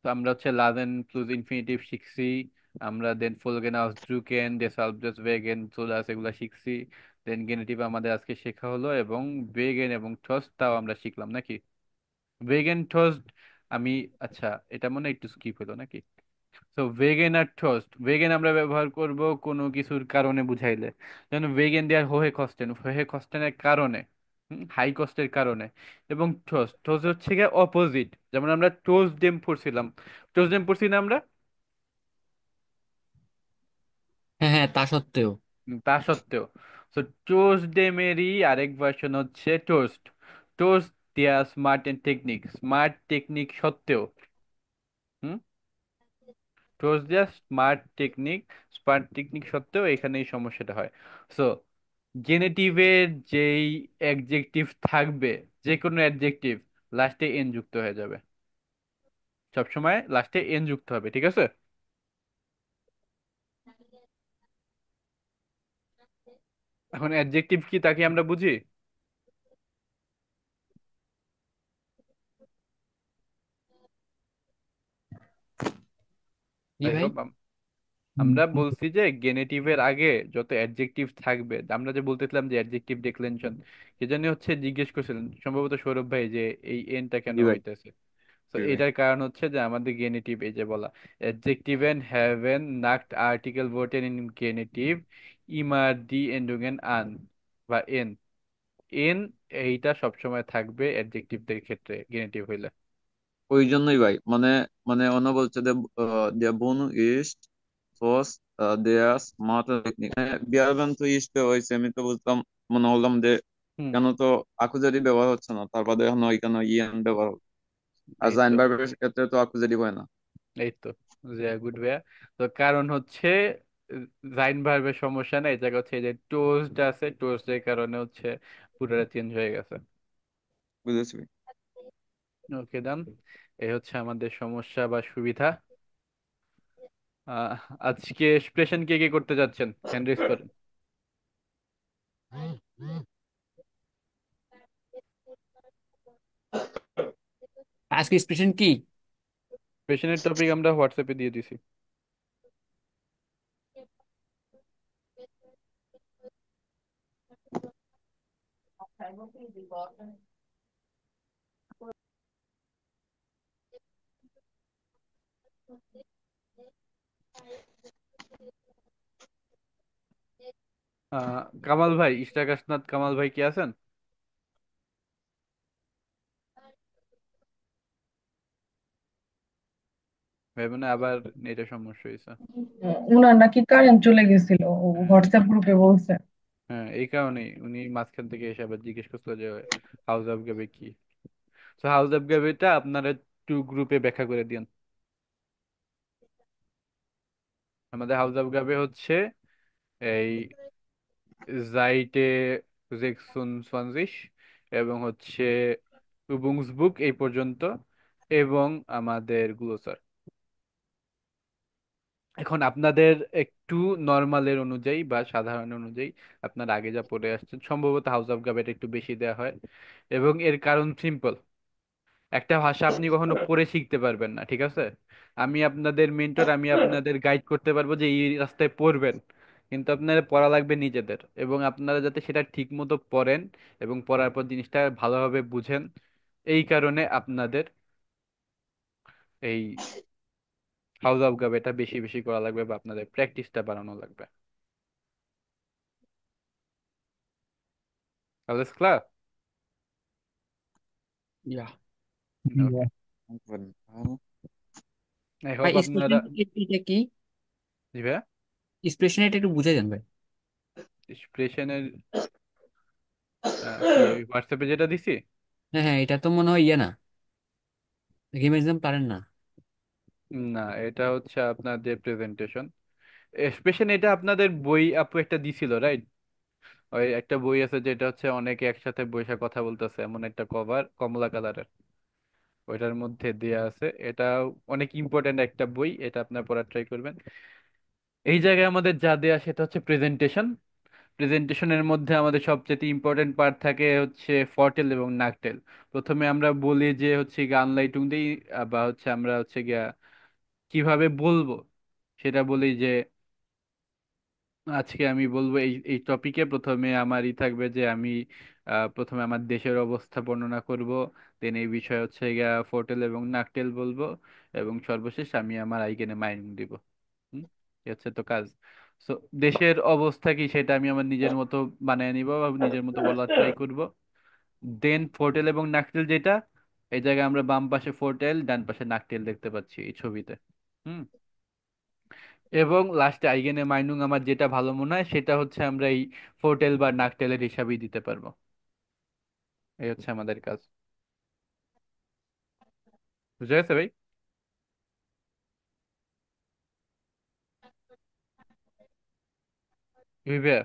তো আমরা হচ্ছে লাদেন প্লুস ইনফিনিটিভ শিখছি, আমরা দেন ফোলগেন আউসড্রুকেন ডেসালভস ওয়েগেন সোলাস এগুলা শিখছি। দেন গেনেটিভ আমাদের আজকে শেখা হলো, এবং ওয়েগেন এবং টস্ট তাও আমরা শিখলাম নাকি? ওয়েগেন টস্ট আমি, আচ্ছা এটা মনে হয় একটু স্কিপ হলো নাকি? তো ভেগেন আর টোস্ট, ভেগেন আমরা ব্যবহার করব কোনো কিছুর কারণে বুঝাইলে, যেন ভেগেন দেয়ার হোহে কস্টেন, হোহে কস্টেনের কারণে, হাই কস্টের কারণে। এবং টোস্ট, টোস্ট হচ্ছে গিয়ে অপোজিট, যেমন আমরা টোস্ট ডেম পড়ছিলাম, টোস্ট ডেম পড়ছি না আমরা? হ্যাঁ হ্যাঁ, তা সত্ত্বেও। তা সত্ত্বেও, তো টোস্ট ডেমেরই আরেক ভার্সন হচ্ছে টোস্ট। টোস্ট দেয়া smart and technique, smart technique সত্ত্বেও, হুম, টোস্ট দেয়া স্মার্ট টেকনিক সত্ত্বেও এখানে এই সমস্যাটা হয়। সো জেনেটিভের যেই অ্যাডজেক্টিভ থাকবে, যে কোনো অ্যাডজেক্টিভ লাস্টে এন যুক্ত হয়ে যাবে, সবসময় লাস্টে এন যুক্ত হবে, ঠিক আছে? এখন অ্যাডজেক্টিভ কি তা কি আমরা বুঝি? জি আই ভাই। হোপ আমরা বলছি যে গেনেটিভের আগে যত অ্যাডজেক্টিভ থাকবে, আমরা যে বলতেছিলাম যে অ্যাডজেক্টিভ ডিক্লেনশন, কি জানি হচ্ছে জিজ্ঞেস করছিলেন সম্ভবত সৌরভ ভাই যে এই এনটা কেন জি ভাই। হইতেছে। তো জি ভাই। এটার কারণ হচ্ছে যে আমাদের গেনেটিভ, এই যে বলা অ্যাডজেক্টিভেন হ্যাভেন নাক্ট আর্টিকেল ভোটেন ইন গেনেটিভ ইমার ডি এন্ডুগেন আন বা এন, এন এইটা সবসময় থাকবে অ্যাডজেক্টিভদের ক্ষেত্রে গেনেটিভ হইলে। ওই জন্যই ভাই, মানে মানে অন্য বলছে যে der Bono ist was der smarte technique, বিয়ারগান তো ইস্টে হয়েছে, আমি তো বুঝলাম, মনে হলাম যে হুম, কেন তো আকুজারি ব্যবহার হচ্ছে না, তারপরে এখন ওইখানে ইয়েন ব্যবহার হচ্ছে। আর এই জাইন তো, ভার্বের ক্ষেত্রে তো আকুজারি হয় না। এই তো, যে গুড ওয়ে। তো কারণ হচ্ছে জাইন ভার্বের সমস্যা না, এই জায়গা হচ্ছে এই যে টোস্ট আছে, টোস্টের কারণে হচ্ছে পুরোটা চেঞ্জ হয়ে গেছে। বুঝেছি ভাই। ওকে ডান, এই হচ্ছে আমাদের সমস্যা বা সুবিধা। আহ, আজকে এক্সপ্রেশন কে কে করতে যাচ্ছেন, হ্যান্ড রেজ করেন। আজকে এক্সপ্রেশন কি? এক্সপ্রেশনের টপিক আমরা হোয়াটসঅ্যাপে দিয়ে দিছি। কামাল ভাই, ইশরাক আসনাদ কামাল ভাই কি আছেন? ভাই মানে আবার নেটের সমস্যা হয়েছে। উনার নাকি কারেন্ট চলে গেছিল, হোয়াটসঅ্যাপ গ্রুপে বলছে। হ্যাঁ, এই কারণেই উনি মাঝখান থেকে এসে আবার জিজ্ঞেস করছিল যে হাউস অফ গেবে কি। তো হাউস অফ গেবেটা আপনারা টু গ্রুপে ব্যাখ্যা করে দিন। আমাদের হাউস অফ গাবে হচ্ছে এই জাইটে জেক্সুনজওয়ানজিশ এবং হচ্ছে বুক এই পর্যন্ত, এবং আমাদের গ্লোসার। এখন আপনাদের একটু নর্মালের অনুযায়ী বা সাধারণ অনুযায়ী আপনার আগে যা পড়ে আসছেন সম্ভবত হাউস অফ গাবেট একটু বেশি দেওয়া হয়। এবং এর কারণ সিম্পল, একটা ভাষা আপনি কখনো পড়ে শিখতে পারবেন না, ঠিক আছে? আমি আপনাদের মেন্টর, আমি আপনাদের গাইড করতে পারবো যে এই রাস্তায় পড়বেন, কিন্তু আপনাদের পড়া লাগবে নিজেদের, এবং আপনারা যাতে সেটা ঠিক মতো পড়েন এবং পড়ার পর জিনিসটা ভালোভাবে বুঝেন। এই কারণে আপনাদের এই হাউস অফ গাব এটা বেশি বেশি করা লাগবে বা আপনাদের প্র্যাকটিসটা বাড়ানো লাগবে। Alles klar? Ja. Okay, I ভাই হোপ এক্সপ্রেশন আপনারা। এটা কি? জি ভাইয়া, এক্সপ্রেশন এটা একটু বুঝাই দেন ভাই। এক্সপ্রেশনের কি ওই হোয়াটসঅ্যাপে যেটা দিছি? হ্যাঁ হ্যাঁ, এটা তো মনে হয় ইয়ে না, গেম এক্সাম পারেন না। না, এটা হচ্ছে আপনাদের প্রেজেন্টেশন এক্সপ্রেশন, এটা আপনাদের বই আপু একটা দিছিল, রাইট? ওই একটা বই আছে যেটা হচ্ছে অনেকে একসাথে বসে কথা বলতেছে, এমন একটা কভার কমলা কালারের, ওইটার মধ্যে দেয়া আছে। এটা অনেক ইম্পর্ট্যান্ট একটা বই, এটা আপনার পড়ার ট্রাই করবেন। এই জায়গায় আমাদের যা দেয়া সেটা হচ্ছে প্রেজেন্টেশন। প্রেজেন্টেশনের মধ্যে আমাদের সবচেয়ে ইম্পর্টেন্ট পার্ট থাকে হচ্ছে ফরটেল এবং নাকটেল। প্রথমে আমরা বলি যে হচ্ছে আনলাইটুং দিই, বা হচ্ছে আমরা হচ্ছে গিয়া কিভাবে বলবো সেটা বলি যে আজকে আমি বলবো এই এই টপিকে প্রথমে আমারই থাকবে যে আমি প্রথমে আমার দেশের অবস্থা বর্ণনা করব, দেন এই বিষয় হচ্ছে গিয়া ফোর্টেল এবং নাকটেল বলবো, এবং সর্বশেষ আমি আমার আইগেনে মাইন্ড দিব। হুম, এই হচ্ছে তো কাজ। সো দেশের অবস্থা কি সেটা আমি আমার নিজের মতো বানিয়ে নিব বা নিজের মতো বলার ট্রাই করব। দেন ফোর্টেল এবং নাকটেল যেটা, এই জায়গায় আমরা বাম পাশে ফোর্টেল ডান পাশে নাকটেল দেখতে পাচ্ছি এই ছবিতে। হুম, এবং লাস্টে আইগেনে মাইনুং আমার যেটা ভালো মনে হয় সেটা হচ্ছে আমরা এই ফোর্টেল বা নাকটেলের হিসাবেই দিতে পারবো। এই হচ্ছে আমাদের কাজ। বুঝা গেছে ভাই? ভাইয়া,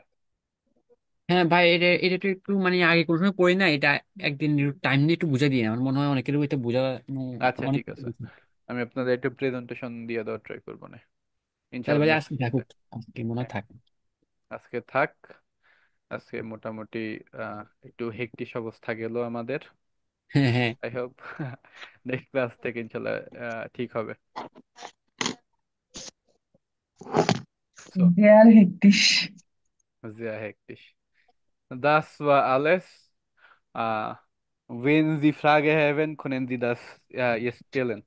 হ্যাঁ ভাই, এটা এটা তো একটু মানে আগে কোনো সময় পড়ি না এটা, একদিন টাইম নিয়ে একটু বুঝা দিয়ে আমার মনে হয় অনেকেরও এটা বোঝা আচ্ছা অনেক। ঠিক আছে, আমি আপনাদের একটু প্রেজেন্টেশন দিয়ে দেওয়ার ট্রাই করবো না, তাহলে ইনশাল্লাহ ভাই নেক্সট আজকে ক্লাসে। থাকুক, আজকে মনে হয় হ্যাঁ, থাক। আজকে থাক। আজকে মোটামুটি একটু হেক্টিক অবস্থা গেল আমাদের। হ্যাঁ হ্যাঁ। আই হোপ নেক্সট ক্লাস থেকে ইনশাল্লাহ ঠিক হবে। So, Sehr hektisch. sehr hektisch. Das war alles. Äh, wenn Sie Frage haben, können Sie das jetzt stellen.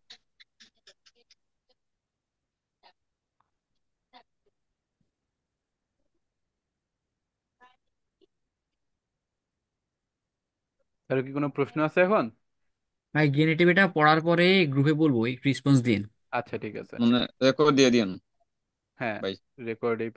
কারো কি কোনো প্রশ্ন আছে এখন? ভাই গেনেটিভ এটা পড়ার পরে গ্রুপে বলবো, একটু রেসপন্স দিন। আচ্ছা ঠিক আছে। মানে রেকর্ড দিয়ে দিন হ্যাঁ, ভাই। রেকর্ড এই